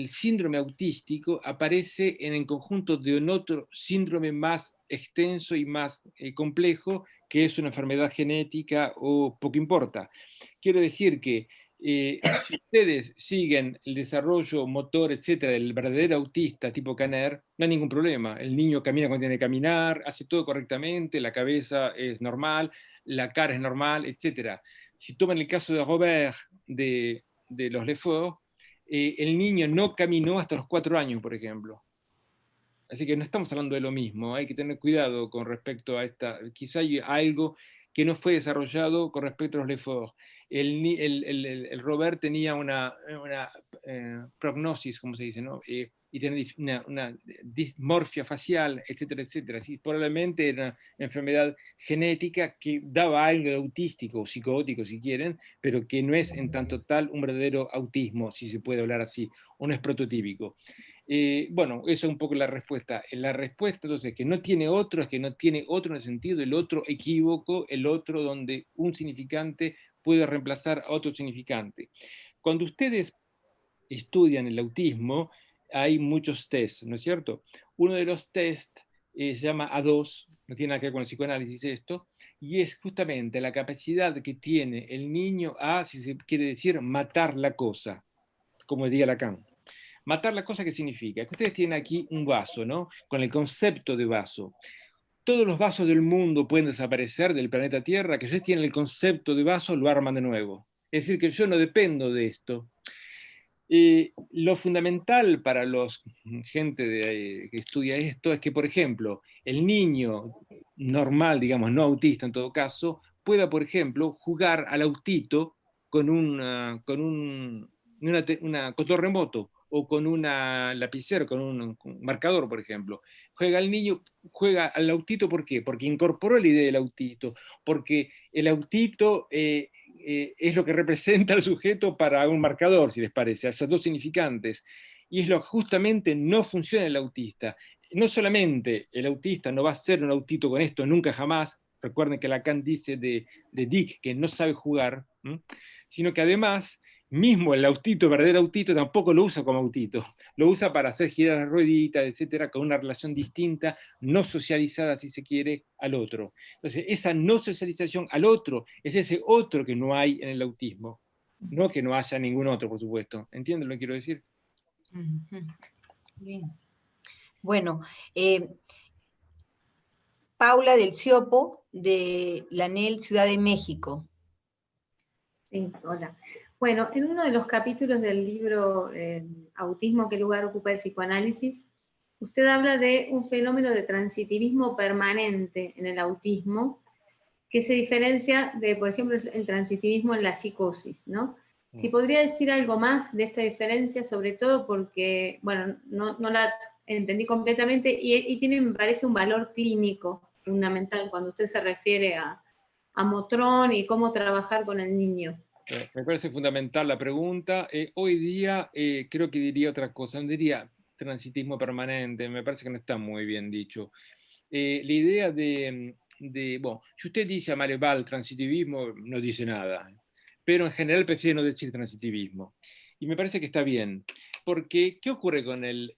síndrome autístico aparece en el conjunto de un otro síndrome más extenso y más complejo, que es una enfermedad genética o poco importa. Quiero decir que si ustedes siguen el desarrollo motor, etcétera, del verdadero autista tipo Kanner, no hay ningún problema. El niño camina cuando tiene que caminar, hace todo correctamente, la cabeza es normal, la cara es normal, etcétera. Si toman el caso de Robert de los Lefort, el niño no caminó hasta los 4 años, por ejemplo. Así que no estamos hablando de lo mismo, hay que tener cuidado con respecto a esta, quizá hay algo que no fue desarrollado con respecto a los Lefort. El Robert tenía una prognosis, como se dice, ¿no? Y tenía una dismorfia facial, etcétera, etcétera. Así, probablemente era una enfermedad genética que daba algo de autístico o psicótico, si quieren, pero que no es en tanto tal un verdadero autismo, si se puede hablar así, o no es prototípico. Bueno, esa es un poco la respuesta. La respuesta, entonces, que no tiene otro, es que no tiene otro en el sentido, el otro equívoco, el otro donde un significante puede reemplazar a otro significante. Cuando ustedes estudian el autismo, hay muchos tests, ¿no es cierto? Uno de los tests se llama A2, no tiene nada que ver con el psicoanálisis esto, y es justamente la capacidad que tiene el niño a, si se quiere decir, matar la cosa, como diría Lacan. Matar la cosa, ¿qué significa? Que ustedes tienen aquí un vaso, ¿no? Con el concepto de vaso. Todos los vasos del mundo pueden desaparecer del planeta Tierra, que ustedes tienen el concepto de vaso, lo arman de nuevo. Es decir, que yo no dependo de esto. Lo fundamental para los gente que estudia esto es que, por ejemplo, el niño normal, digamos, no autista en todo caso, pueda, por ejemplo, jugar al autito con un control remoto, o con una lapicera, con un marcador, por ejemplo. El niño juega al autito, ¿por qué? Porque incorporó la idea del autito, porque el autito es lo que representa al sujeto para un marcador, si les parece, esos dos significantes. Y es lo que justamente no funciona en el autista. No solamente el autista no va a ser un autito con esto, nunca jamás. Recuerden que Lacan dice de Dick que no sabe jugar, sino que además, mismo el autito, verdadero autito, tampoco lo usa como autito. Lo usa para hacer girar las rueditas, etcétera, con una relación distinta, no socializada, si se quiere, al otro. Entonces, esa no socialización al otro es ese otro que no hay en el autismo. No que no haya ningún otro, por supuesto. ¿Entienden lo que quiero decir? Bien. Bueno, Paula del Ciopo, de la ANEL Ciudad de México. Sí, hola. Bueno, en uno de los capítulos del libro Autismo, ¿qué lugar ocupa el psicoanálisis?, usted habla de un fenómeno de transitivismo permanente en el autismo, que se diferencia de, por ejemplo, el transitivismo en la psicosis, ¿no? Si podría decir algo más de esta diferencia, sobre todo porque, bueno, no la entendí completamente y tiene, me parece, un valor clínico fundamental cuando usted se refiere a Motrón y cómo trabajar con el niño. Me parece fundamental la pregunta. Hoy día creo que diría otra cosa, no diría transitismo permanente, me parece que no está muy bien dicho. La idea bueno, si usted dice a Mareval transitivismo, no dice nada, pero en general prefiere no decir transitivismo. Y me parece que está bien, porque ¿qué ocurre con el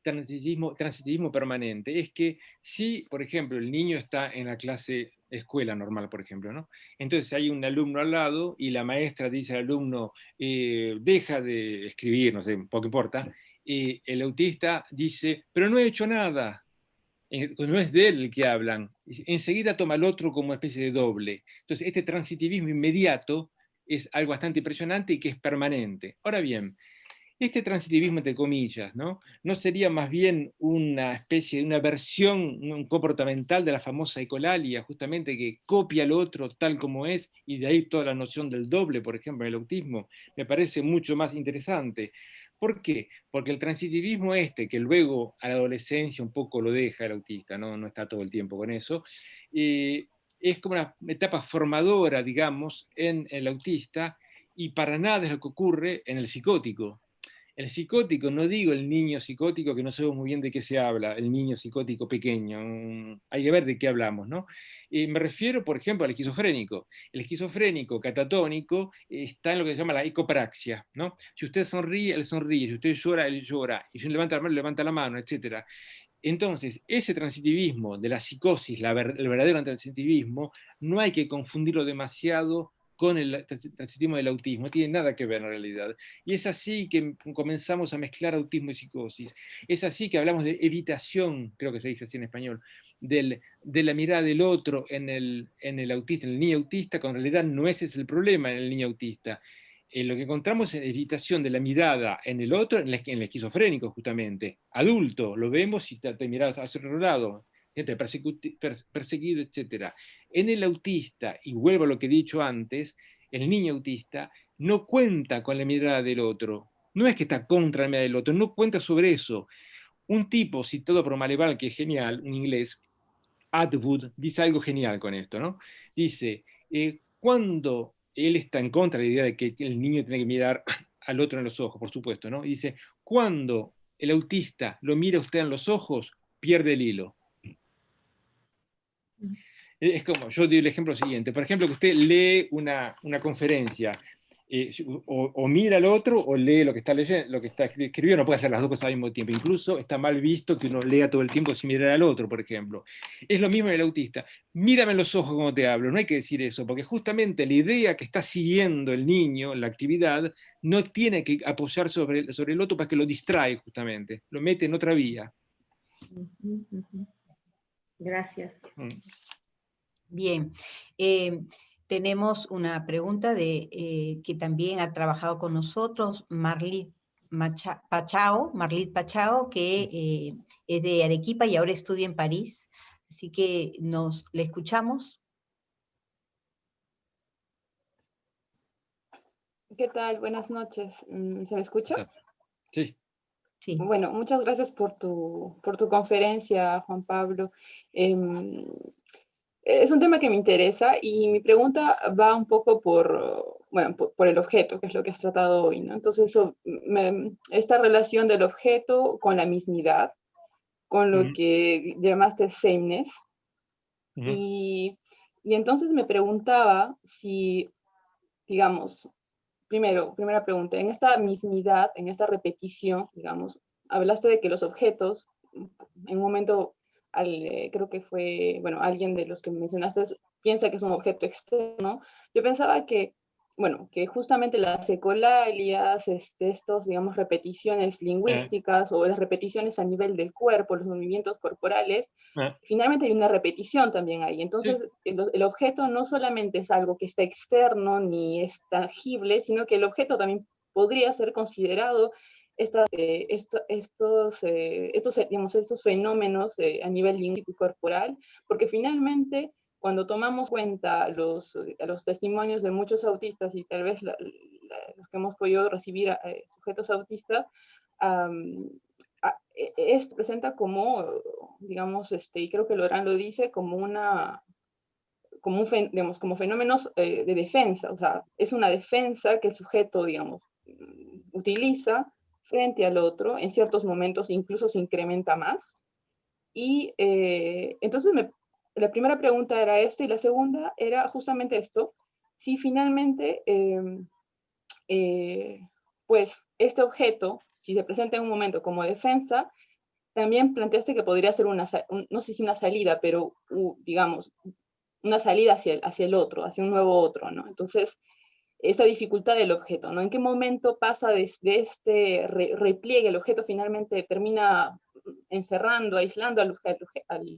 transitivismo permanente? Es que si, por ejemplo, el niño está en la clase escuela normal, por ejemplo, ¿no? Entonces hay un alumno al lado y la maestra dice al alumno, deja de escribir, no sé, poco importa, y el autista dice, pero no he hecho nada. No es de él el que hablan, enseguida toma al otro como especie de doble. Entonces, este transitivismo inmediato es algo bastante impresionante y que es permanente. Ahora bien, este transitivismo, entre comillas, ¿no? ¿No sería más bien una especie de una versión comportamental de la famosa ecolalia, justamente que copia al otro tal como es, y de ahí toda la noción del doble, por ejemplo, en el autismo? Me parece mucho más interesante. ¿Por qué? Porque el transitivismo que luego a la adolescencia un poco lo deja el autista, no está todo el tiempo con eso, es como una etapa formadora, digamos, en el autista, y para nada es lo que ocurre en el psicótico. El psicótico, no digo el niño psicótico, que no sabemos muy bien de qué se habla, el niño psicótico pequeño, hay que ver de qué hablamos, ¿no? Me refiero, por ejemplo, al esquizofrénico. El esquizofrénico catatónico está en lo que se llama la ecopraxia, ¿no? Si usted sonríe, él sonríe, si usted llora, él llora, y si uno levanta la mano, etc. Entonces, ese transitivismo de la psicosis, el verdadero transitivismo, no hay que confundirlo demasiado con el transitivismo del autismo, no tiene nada que ver en realidad. Y es así que comenzamos a mezclar autismo y psicosis. Es así que hablamos de evitación, creo que se dice así en español, de la mirada del otro en el autista, en el niño autista, cuando en realidad no ese es el problema en el niño autista. Lo que encontramos es evitación de la mirada en el otro, en el esquizofrénico justamente, adulto, lo vemos y te miras hacia otro lado, gente perseguido, etc. En el autista, y vuelvo a lo que he dicho antes, el niño autista no cuenta con la mirada del otro, no es que está contra la mirada del otro, no cuenta sobre eso. Un tipo citado por Mareval, que es genial, un inglés, Atwood, dice algo genial con esto, ¿no? Dice, cuando él está en contra de la idea de que el niño tiene que mirar al otro en los ojos, por supuesto, ¿no? Y dice, cuando el autista lo mira a usted en los ojos, pierde el hilo. Es como, yo doy el ejemplo siguiente, por ejemplo, que usted lee una conferencia, o mira al otro o lee lo que está leyendo, lo que está escribiendo, no puede hacer las dos cosas al mismo tiempo. Incluso está mal visto que uno lea todo el tiempo sin mirar al otro, por ejemplo. Es lo mismo en el autista. Mírame en los ojos cuando te hablo, no hay que decir eso, porque justamente la idea que está siguiendo el niño, la actividad, no tiene que apoyar sobre el otro para que lo distrae justamente, lo mete en otra vía. Gracias. Bien. Tenemos una pregunta que también ha trabajado con nosotros, Marlit Pachao, que es de Arequipa y ahora estudia en París. Así que le escuchamos. ¿Qué tal? Buenas noches. ¿Se me escucha? Sí. Sí. Bueno, muchas gracias por tu conferencia, Juan Pablo. Es un tema que me interesa y mi pregunta va un poco por el objeto, que es lo que has tratado hoy, ¿no? Entonces, esta relación del objeto con la mismidad, con lo que llamaste sameness. Y entonces me preguntaba si, digamos, primera pregunta, en esta mismidad, en esta repetición, digamos, hablaste de que los objetos, en un momento, creo que fue, bueno, alguien de los que mencionaste piensa que es un objeto externo. Yo pensaba que bueno, que justamente las ecolalias, estos, digamos, repeticiones lingüísticas o las repeticiones a nivel del cuerpo, los movimientos corporales, finalmente hay una repetición también ahí. Entonces, el objeto no solamente es algo que está externo ni es tangible, sino que el objeto también podría ser considerado estos fenómenos a nivel lingüístico y corporal, porque finalmente, cuando tomamos cuenta los testimonios de muchos autistas y tal vez los que hemos podido recibir sujetos autistas, esto presenta como, digamos, y creo que Lorán lo dice, como como fenómenos de defensa, o sea, es una defensa que el sujeto, digamos, utiliza frente al otro, en ciertos momentos incluso se incrementa más. Y entonces la primera pregunta era esta, y la segunda era justamente esto, si finalmente, pues, este objeto, si se presenta en un momento como defensa, también planteaste que podría ser no sé si una salida, pero digamos, una salida hacia el otro, hacia un nuevo otro, ¿no? Entonces, esa dificultad del objeto, ¿no? ¿En qué momento pasa desde este repliegue, el objeto finalmente termina encerrando, aislando al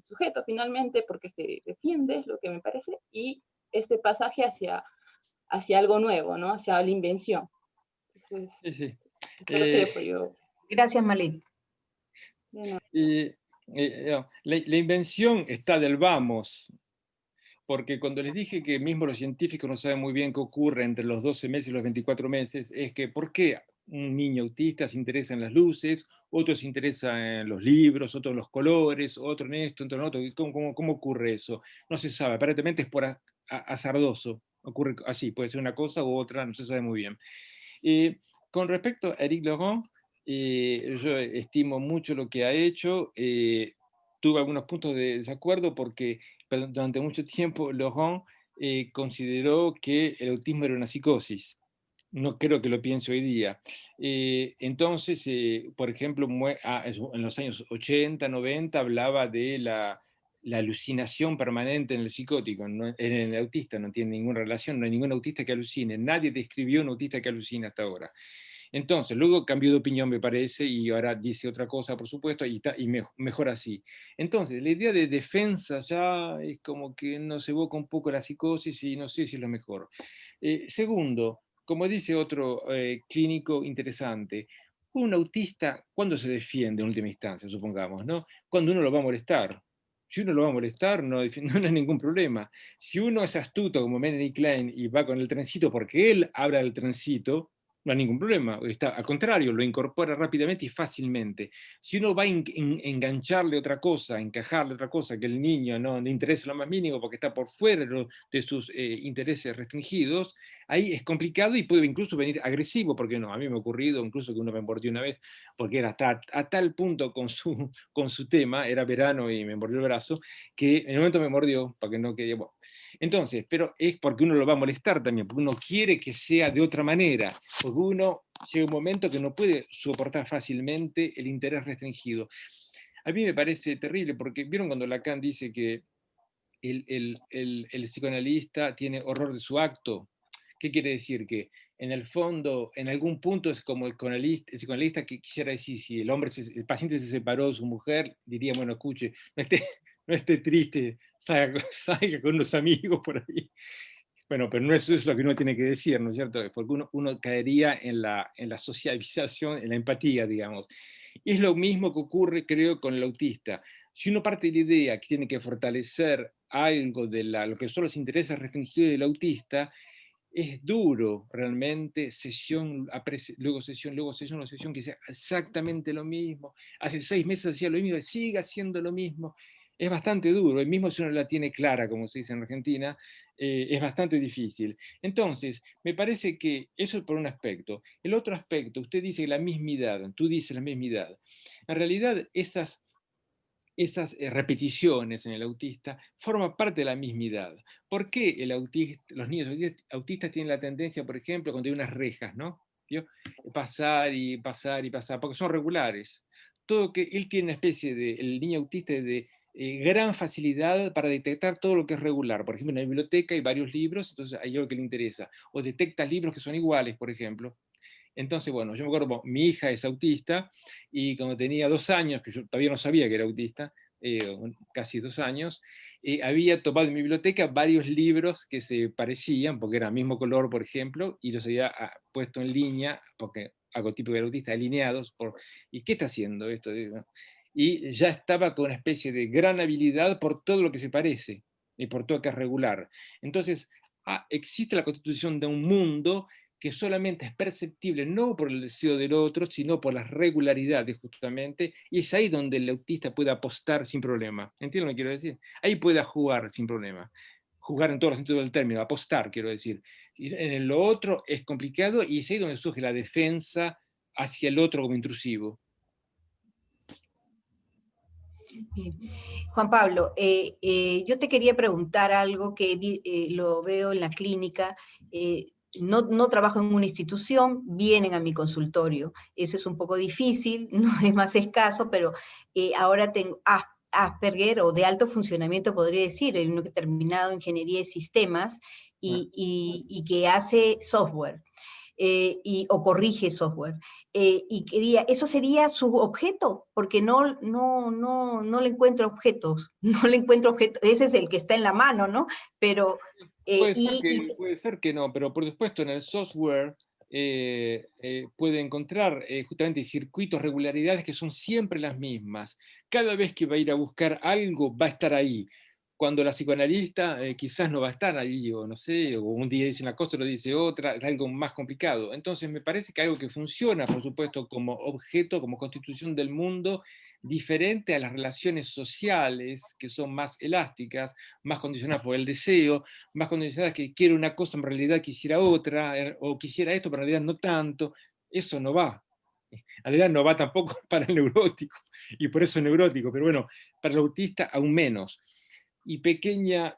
sujeto finalmente porque se defiende, es lo que me parece, y este pasaje hacia algo nuevo, ¿no? Hacia la invención. Entonces, espero que haya podido... Gracias, Malik. La invención está del vamos, porque cuando les dije que mismo los científicos no saben muy bien qué ocurre entre los 12 meses y los 24 meses, es que ¿por qué un niño autista se interesa en las luces, otro se interesa en los libros, otro en los colores, otro en esto, otro en otro? ¿Cómo ocurre eso? No se sabe, aparentemente es por azardoso, ocurre así, puede ser una cosa u otra, no se sabe muy bien. Con respecto a Éric Laurent, yo estimo mucho lo que ha hecho, tuve algunos puntos de desacuerdo porque durante mucho tiempo Laurent consideró que el autismo era una psicosis. No creo que lo piense hoy día. Entonces, por ejemplo, en los años 80, 90 hablaba de la alucinación permanente en el psicótico, en el autista no tiene ninguna relación, no hay ningún autista que alucine, nadie describió un autista que alucina hasta ahora. Entonces, luego cambió de opinión, me parece, y ahora dice otra cosa, por supuesto, y mejor así. Entonces, la idea de defensa ya es como que nos evoca un poco la psicosis y no sé si es lo mejor. Segundo, como dice otro clínico interesante, un autista, ¿cuándo se defiende en última instancia, supongamos, ¿no? Cuando uno lo va a molestar. Si uno lo va a molestar, no hay ningún problema. Si uno es astuto como Melanie Klein y va con el trencito porque él abra el trencito, no hay ningún problema, al contrario, lo incorpora rápidamente y fácilmente. Si uno va a engancharle otra cosa, encajarle otra cosa que el niño no le interesa lo más mínimo porque está por fuera de sus intereses restringidos, ahí es complicado y puede incluso venir agresivo, porque no, a mí me ha ocurrido incluso que uno me mordió una vez, porque era a tal punto con su tema, era verano y me mordió el brazo, que en el momento me mordió, porque no quería... Bueno. Entonces, pero es porque uno lo va a molestar también, porque uno quiere que sea de otra manera, porque uno llega un momento que no puede soportar fácilmente el interés restringido. A mí me parece terrible, porque vieron cuando Lacan dice que el psicoanalista tiene horror de su acto. ¿Qué quiere decir? Que en el fondo, en algún punto es como el psicoanalista que quisiera decir, si el paciente se separó de su mujer, diría, bueno, escuche, no esté triste, salga con unos amigos por ahí. Bueno, pero no eso es lo que uno tiene que decir, ¿no es cierto? Porque uno caería en la socialización, en la empatía, digamos. Y es lo mismo que ocurre, creo, con el autista. Si uno parte de la idea que tiene que fortalecer algo de lo que son los intereses restringidos del autista, es duro realmente, luego sesión, que sea exactamente lo mismo. Hace 6 meses hacía lo mismo, sigue haciendo lo mismo. Es bastante duro, y mismo si uno la tiene clara, como se dice en Argentina, es bastante difícil. Entonces, me parece que eso es por un aspecto. El otro aspecto, usted dice la mismidad, tú dices la mismidad. En realidad, esas repeticiones en el autista forman parte de la mismidad. ¿Por qué los niños autistas tienen la tendencia, por ejemplo, cuando hay unas rejas, ¿no? ¿Vio? Pasar y pasar y pasar, porque son regulares. Todo que él tiene una especie el niño autista de gran facilidad para detectar todo lo que es regular. Por ejemplo, en la biblioteca hay varios libros, entonces hay algo que le interesa. O detecta libros que son iguales, por ejemplo. Entonces, bueno, yo me acuerdo, mi hija es autista, y cuando tenía 2 años, que yo todavía no sabía que era autista, casi 2 años, había tomado en mi biblioteca varios libros que se parecían, porque era el mismo color, por ejemplo, y los había puesto en línea, porque hago tipo de autista, alineados, ¿y qué está haciendo esto? Y ya estaba con una especie de gran habilidad por todo lo que se parece, y por todo lo que es regular. Entonces, existe la constitución de un mundo que solamente es perceptible no por el deseo del otro, sino por las regularidades justamente, y es ahí donde el autista puede apostar sin problema. ¿Entiendes lo que quiero decir? Ahí puede jugar sin problema. Jugar en todos los sentidos del término, apostar, quiero decir. Y en lo otro es complicado, y es ahí donde surge la defensa hacia el otro como intrusivo. Bien. Juan Pablo, yo te quería preguntar algo que lo veo en la clínica. No trabajo en una institución, vienen a mi consultorio. Eso es un poco difícil, no es más escaso, pero ahora tengo Asperger o de alto funcionamiento, podría decir, en uno que ha terminado ingeniería de sistemas y que hace software. O corrige software. Y quería, eso sería su objeto, porque no le encuentro objetos, no le encuentro objetos, ese es el que está en la mano, ¿no? Pero... puede ser que no, pero por supuesto en el software puede encontrar justamente circuitos, regularidades que son siempre las mismas. Cada vez que va a ir a buscar algo, va a estar ahí. Cuando la psicoanalista quizás no va a estar ahí, o no sé, o un día dice una cosa, otro dice otra, es algo más complicado. Entonces me parece que algo que funciona, por supuesto, como objeto, como constitución del mundo, diferente a las relaciones sociales, que son más elásticas, más condicionadas por el deseo, más condicionadas que quiero una cosa, en realidad quisiera otra, o quisiera esto, pero en realidad no tanto. Eso no va. En realidad no va tampoco para el neurótico, y por eso es neurótico, pero bueno, para el autista aún menos. Y pequeña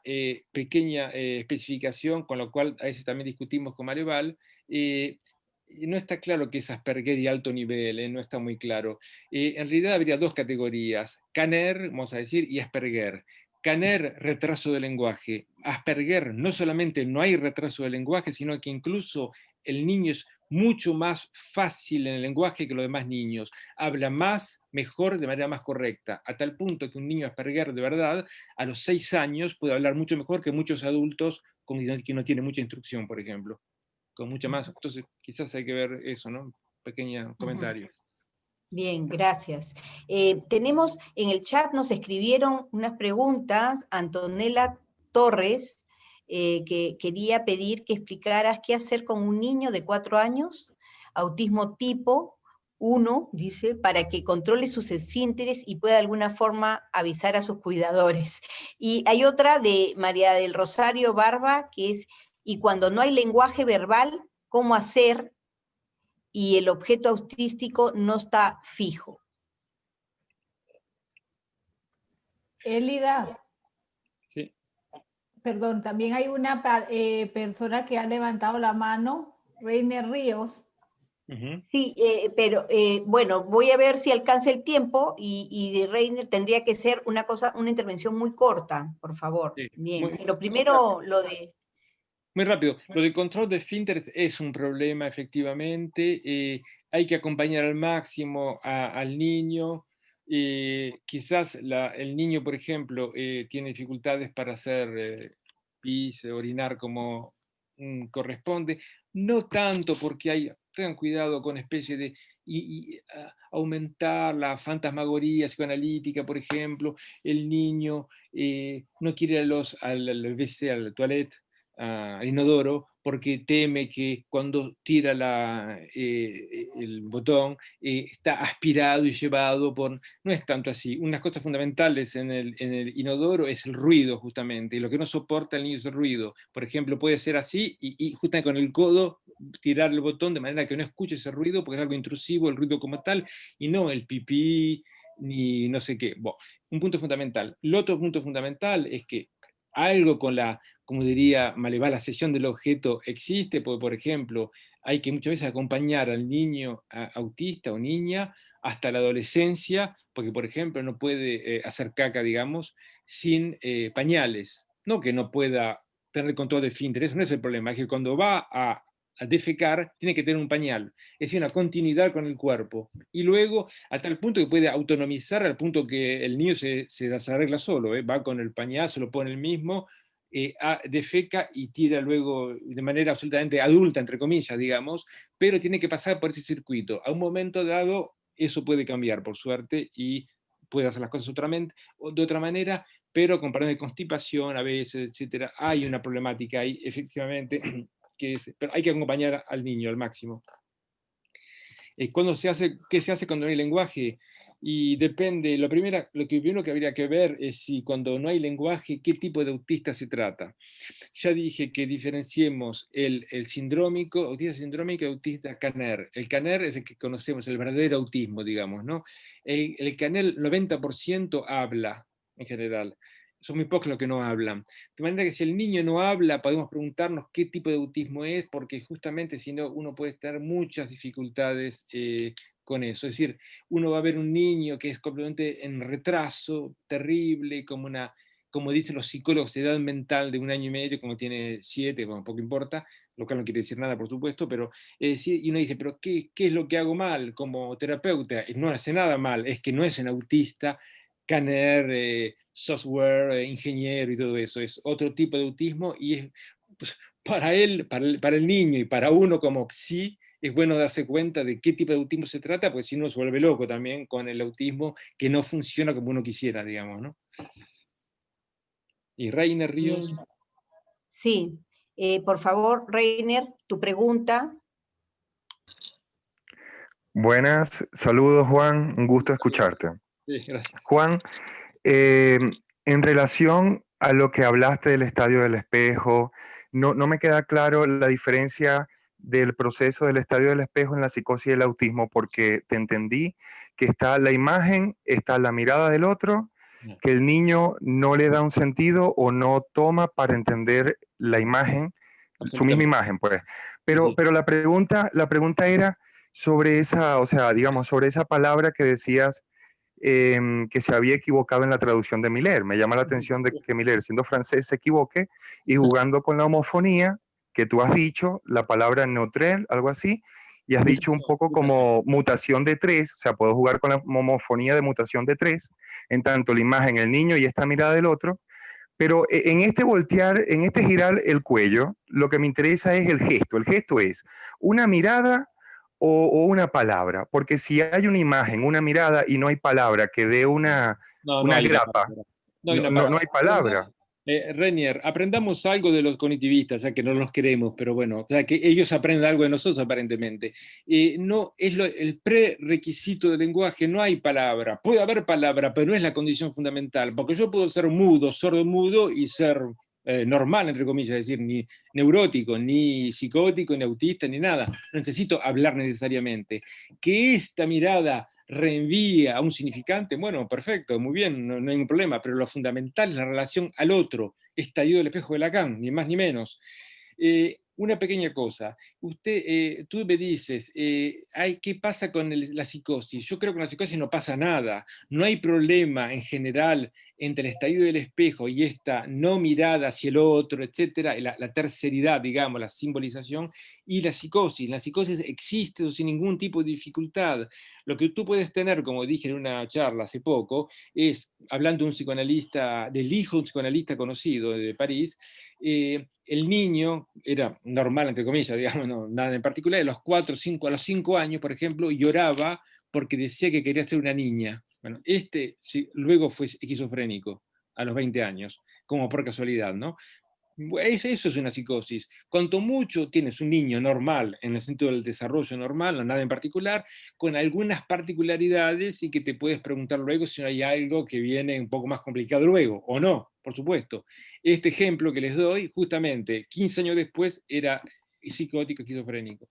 especificación, con lo cual a veces también discutimos con Mareval, no está claro que es Asperger y alto nivel, no está muy claro. En realidad habría 2 categorías, Kanner, vamos a decir, y Asperger. Kanner, retraso del lenguaje. Asperger, no solamente no hay retraso del lenguaje, sino que incluso el niño es mucho más fácil en el lenguaje que los demás niños. Habla más, mejor, de manera más correcta, a tal punto que un niño Asperger de verdad, a los 6 años, puede hablar mucho mejor que muchos adultos que no tienen mucha instrucción, por ejemplo. Con mucha más. Entonces, quizás hay que ver eso, ¿no? Pequeño comentario. Bien, gracias. Tenemos en el chat, nos escribieron unas preguntas, Antonella Torres, que quería pedir que explicaras qué hacer con un niño de 4 años, autismo tipo 1, dice, para que controle sus esfínteres y pueda de alguna forma avisar a sus cuidadores. Y hay otra de María del Rosario Barba, que es, y cuando no hay lenguaje verbal, ¿cómo hacer? Y el objeto autístico no está fijo. Elida. Sí. Perdón, también hay una persona que ha levantado la mano, Reiner Ríos. Sí, pero bueno, voy a ver si alcanza el tiempo y de Reiner tendría que ser una intervención muy corta, por favor. Sí. Bien, lo primero, lo de... Muy rápido. Lo del control de esfínteres es un problema, efectivamente. Hay que acompañar al máximo al niño. Quizás el niño, por ejemplo, tiene dificultades para hacer pis, orinar como corresponde. No tanto porque tengan cuidado con especie de aumentar la fantasmagoría psicoanalítica, por ejemplo. El niño no quiere ir al WC, al toilette, al inodoro, porque teme que cuando tira el botón está aspirado y llevado por... No es tanto así. Unas cosas fundamentales en el inodoro es el ruido, justamente, y lo que no soporta el niño es el ruido. Por ejemplo, puede ser así y justamente con el codo tirar el botón de manera que no escuche ese ruido, porque es algo intrusivo, el ruido como tal, y no el pipí, ni no sé qué. Bueno, un punto fundamental. El otro punto fundamental es que algo con como diría Mareval, la cesión del objeto existe, porque, por ejemplo, hay que muchas veces acompañar al niño autista o niña hasta la adolescencia porque por ejemplo no puede hacer caca, digamos, sin pañales. No que no pueda tener control de esfínter, eso no es el problema, es que cuando va a defecar tiene que tener un pañal, es decir, una continuidad con el cuerpo. Y luego, a tal punto que puede autonomizar, al punto que el niño se arregla solo, va con el pañal, se lo pone el mismo, defeca y tira luego de manera absolutamente adulta, entre comillas, digamos, pero tiene que pasar por ese circuito. A un momento dado, eso puede cambiar, por suerte, y puede hacer las cosas de otra manera, pero con problemas de constipación a veces, etcétera, hay una problemática ahí, efectivamente, pero hay que acompañar al niño al máximo. ¿Qué se hace cuando no hay lenguaje? Y depende, lo primero que habría que ver es si cuando no hay lenguaje, qué tipo de autista se trata. Ya dije que diferenciemos el sindrómico, autista sindrómico y autista Kanner. El Kanner es el que conocemos, el verdadero autismo, digamos, ¿no? El Kanner, 90% habla, en general. Son muy pocos los que no hablan. De manera que si el niño no habla, podemos preguntarnos qué tipo de autismo es, porque justamente si no, uno puede tener muchas dificultades con eso. Es decir, uno va a ver un niño que es completamente en retraso, terrible, como dicen los psicólogos, edad mental de 1 año y medio, como tiene 7, bueno, poco importa, lo cual no quiere decir nada, por supuesto, pero y uno dice, pero ¿qué es lo que hago mal como terapeuta? Y no hace nada mal, es que no es un autista, Kanner, software, ingeniero y todo eso, es otro tipo de autismo y es, pues, para el niño y para uno como psi, es bueno darse cuenta de qué tipo de autismo se trata, porque si no se vuelve loco también con el autismo que no funciona como uno quisiera, digamos, ¿no? ¿Y Reiner Ríos? Bien. Sí, por favor, Reiner, tu pregunta. Buenas, saludos Juan, un gusto escucharte. Sí, gracias. Juan, en relación a lo que hablaste del estadio del espejo, no me queda claro la diferencia del proceso del estadio del espejo en la psicosis del autismo, porque te entendí que está la imagen, está la mirada del otro, que el niño no le da un sentido o no toma para entender la imagen, su misma imagen, pues. Pero la pregunta era sobre esa, o sea, digamos, sobre esa palabra que decías que se había equivocado en la traducción de Miller. Me llama la atención de que Miller, siendo francés, se equivoque y jugando con la homofonía, que tú has dicho, la palabra neutrel, algo así, y has dicho un poco como mutación de 3, o sea, puedo jugar con la homofonía de mutación de 3, en tanto la imagen, el niño y esta mirada del otro, pero en este voltear, en este girar el cuello, lo que me interesa es el gesto. El gesto es una mirada o una palabra, porque si hay una imagen, una mirada y no hay palabra que dé una grapa, no hay palabra. Reiner, aprendamos algo de los cognitivistas, ya que no los queremos, pero bueno, ya que ellos aprenden algo de nosotros aparentemente. No es el prerequisito del lenguaje, no hay palabra. Puede haber palabra, pero no es la condición fundamental, porque yo puedo ser mudo, sordo-mudo y ser normal, entre comillas, es decir, ni neurótico, ni psicótico, ni autista, ni nada. No necesito hablar necesariamente. Que esta mirada reenvía a un significante, bueno, perfecto, muy bien, no hay ningún problema, pero lo fundamental es la relación al otro, estallido del espejo de Lacan, ni más ni menos. Una pequeña cosa, tú me dices, ¿qué pasa con la psicosis? Yo creo que con la psicosis no pasa nada, no hay problema en general entre el estallido del espejo y esta no mirada hacia el otro, etcétera, la terceridad, digamos, la simbolización, y la psicosis. La psicosis existe sin ningún tipo de dificultad. Lo que tú puedes tener, como dije en una charla hace poco, es, hablando de un psicoanalista, del hijo de un psicoanalista conocido de París, el niño era normal, entre comillas, digamos, no, nada en particular, a los 5 años, por ejemplo, lloraba porque decía que quería ser una niña. Bueno, luego fue esquizofrénico a los 20 años, como por casualidad, ¿no? Eso es una psicosis. Cuanto mucho tienes un niño normal, en el sentido del desarrollo normal, no nada en particular, con algunas particularidades y que te puedes preguntar luego si no hay algo que viene un poco más complicado luego, o no, por supuesto. Este ejemplo que les doy, justamente 15 años después, era psicótico esquizofrénico.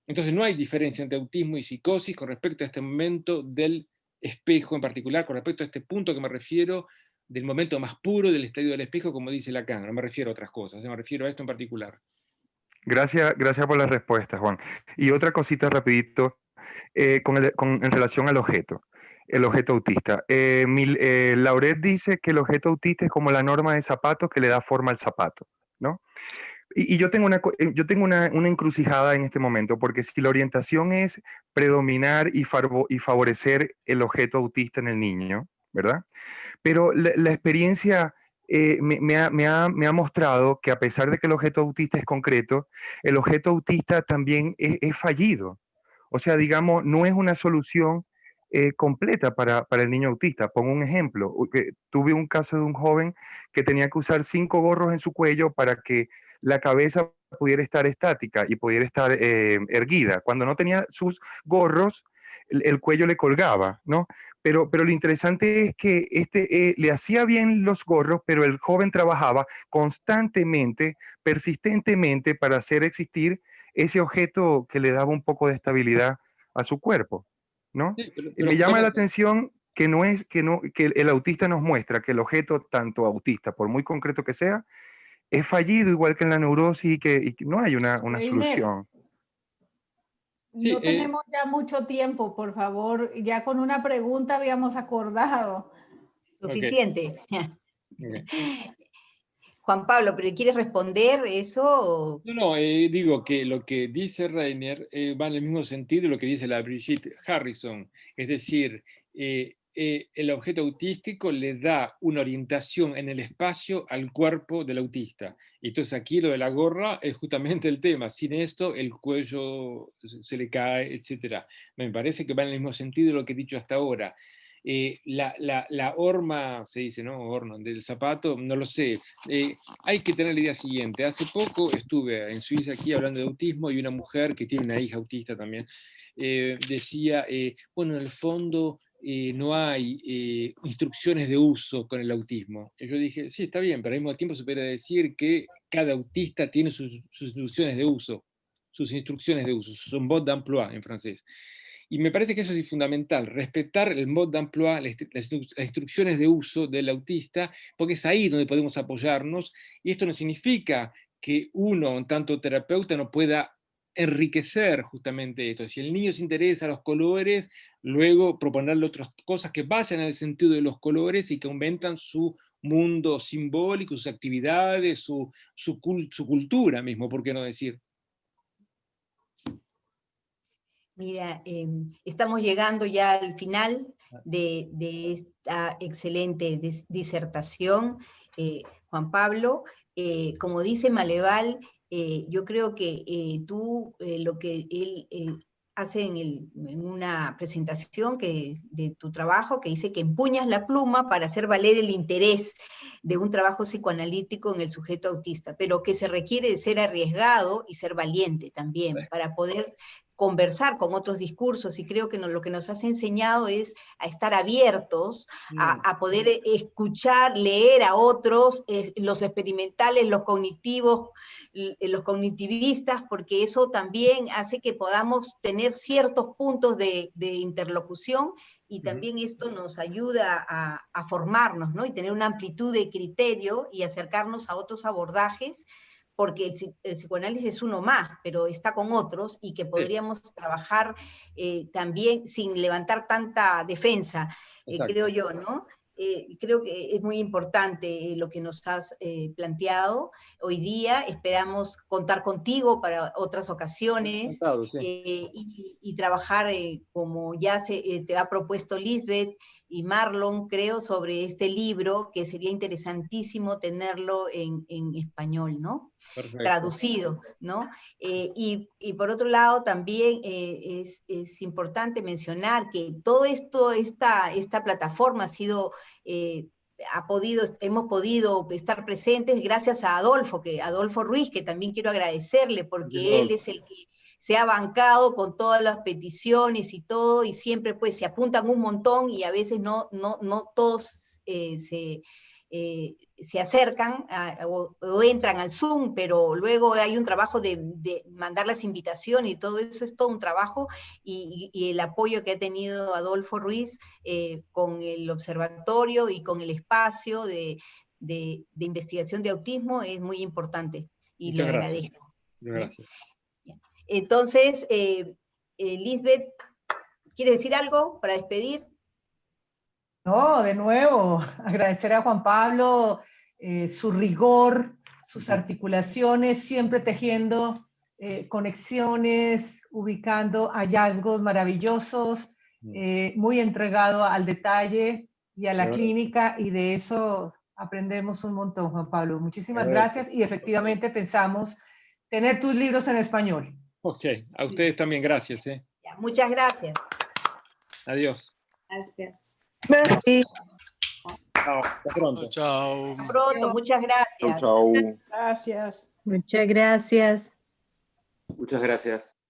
Entonces no hay diferencia entre autismo y psicosis con respecto a este momento del espejo en particular, con respecto a este punto que me refiero, del momento más puro del estadio del espejo, como dice Lacan. No me refiero a otras cosas, me refiero a esto en particular. Gracias por la respuesta, Juan. Y otra cosita rapidito, en relación al objeto. el objeto autista. Lauret dice que el objeto autista es como la norma de zapatos que le da forma al zapato, ¿no? Y yo tengo una encrucijada en este momento, porque si la orientación es predominar y favorecer el objeto autista en el niño, ¿verdad? Pero la experiencia me ha mostrado que a pesar de que el objeto autista es concreto, el objeto autista también es fallido. O sea, digamos, no es una solución completa para el niño autista. Pongo un ejemplo. Tuve un caso de un joven que tenía que usar 5 gorros en su cuello para que la cabeza pudiera estar estática y pudiera estar erguida. Cuando no tenía sus gorros, el cuello le colgaba, ¿no? Pero lo interesante es que le hacía bien los gorros, pero el joven trabajaba constantemente, persistentemente para hacer existir ese objeto que le daba un poco de estabilidad a su cuerpo, ¿no? Sí, Y me llama la atención que el autista nos muestra que el objeto, tanto autista, por muy concreto que sea, es fallido, igual que en la neurosis, y que no hay una solución. Sí, no tenemos ya mucho tiempo, por favor. Ya con una pregunta habíamos acordado. Suficiente. Okay. Juan Pablo, ¿pero quieres responder eso? No, digo que lo que dice Reiner va en el mismo sentido de lo que dice la Brigitte Harrison. Es decir, el objeto autístico le da una orientación en el espacio al cuerpo del autista. Entonces aquí lo de la gorra es justamente el tema. Sin esto el cuello se le cae, etc. Me parece que va en el mismo sentido de lo que he dicho hasta ahora. La horma, se dice, ¿no? Horno, del zapato, no lo sé. Hay que tener la idea siguiente. Hace poco estuve en Suiza aquí hablando de autismo y una mujer que tiene una hija autista también decía, bueno, en el fondo no hay instrucciones de uso con el autismo. Y yo dije, sí, está bien, pero al mismo tiempo se puede decir que cada autista tiene sus instrucciones de uso, son mode d'emploi en francés. Y me parece que eso es fundamental, respetar el mode d'emploi, las instrucciones de uso del autista, porque es ahí donde podemos apoyarnos, y esto no significa que uno, en tanto terapeuta, no pueda enriquecer justamente esto. Si el niño se interesa a los colores, luego proponerle otras cosas que vayan en el sentido de los colores y que aumentan su mundo simbólico, sus actividades, su cultura mismo, ¿por qué no decir? Mira, estamos llegando ya al final de esta excelente disertación, Juan Pablo. Como dice Maleval, yo creo que tú, lo que él hace en una presentación de tu trabajo, que dice que empuñas la pluma para hacer valer el interés de un trabajo psicoanalítico en el sujeto autista, pero que se requiere de ser arriesgado y ser valiente también, para poder conversar con otros discursos, y creo que lo que nos has enseñado es a estar abiertos, a poder escuchar, leer a otros, los experimentales, los cognitivos, los cognitivistas, porque eso también hace que podamos tener ciertos puntos de interlocución, y también esto nos ayuda a formarnos, ¿no? Y tener una amplitud de criterio y acercarnos a otros abordajes, porque el psicoanálisis es uno más, pero está con otros, y que podríamos trabajar también sin levantar tanta defensa, creo yo, ¿no? Creo que es muy importante lo que nos has planteado hoy día. Esperamos contar contigo para otras ocasiones, y trabajar como ya te ha propuesto Lisbeth y Marlon, creo, sobre este libro, que sería interesantísimo tenerlo en español, ¿no? Perfecto. Traducido, ¿no? Y por otro lado, también es importante mencionar que todo esto, esta plataforma ha sido, hemos podido estar presentes gracias a Adolfo Ruiz, que también quiero agradecerle, porque él es el que se ha bancado con todas las peticiones y todo, y siempre pues se apuntan un montón, y a veces no todos se acercan o entran al Zoom, pero luego hay un trabajo de mandar las invitaciones, y todo eso es todo un trabajo, y el apoyo que ha tenido Adolfo Ruiz con el observatorio y con el espacio de investigación de autismo es muy importante, y le agradezco. Gracias. Entonces, Lisbeth, ¿quieres decir algo para despedir? No, de nuevo, agradecer a Juan Pablo su rigor, sus articulaciones, siempre tejiendo conexiones, ubicando hallazgos maravillosos, muy entregado al detalle y a la clínica, y de eso aprendemos un montón, Juan Pablo. Muchísimas gracias, y efectivamente pensamos tener tus libros en español. Ok, a ustedes también gracias. Muchas gracias. Adiós. Gracias. Merci. Chao, hasta pronto. Chao. Hasta pronto, muchas gracias. Gracias. Muchas gracias. Muchas gracias.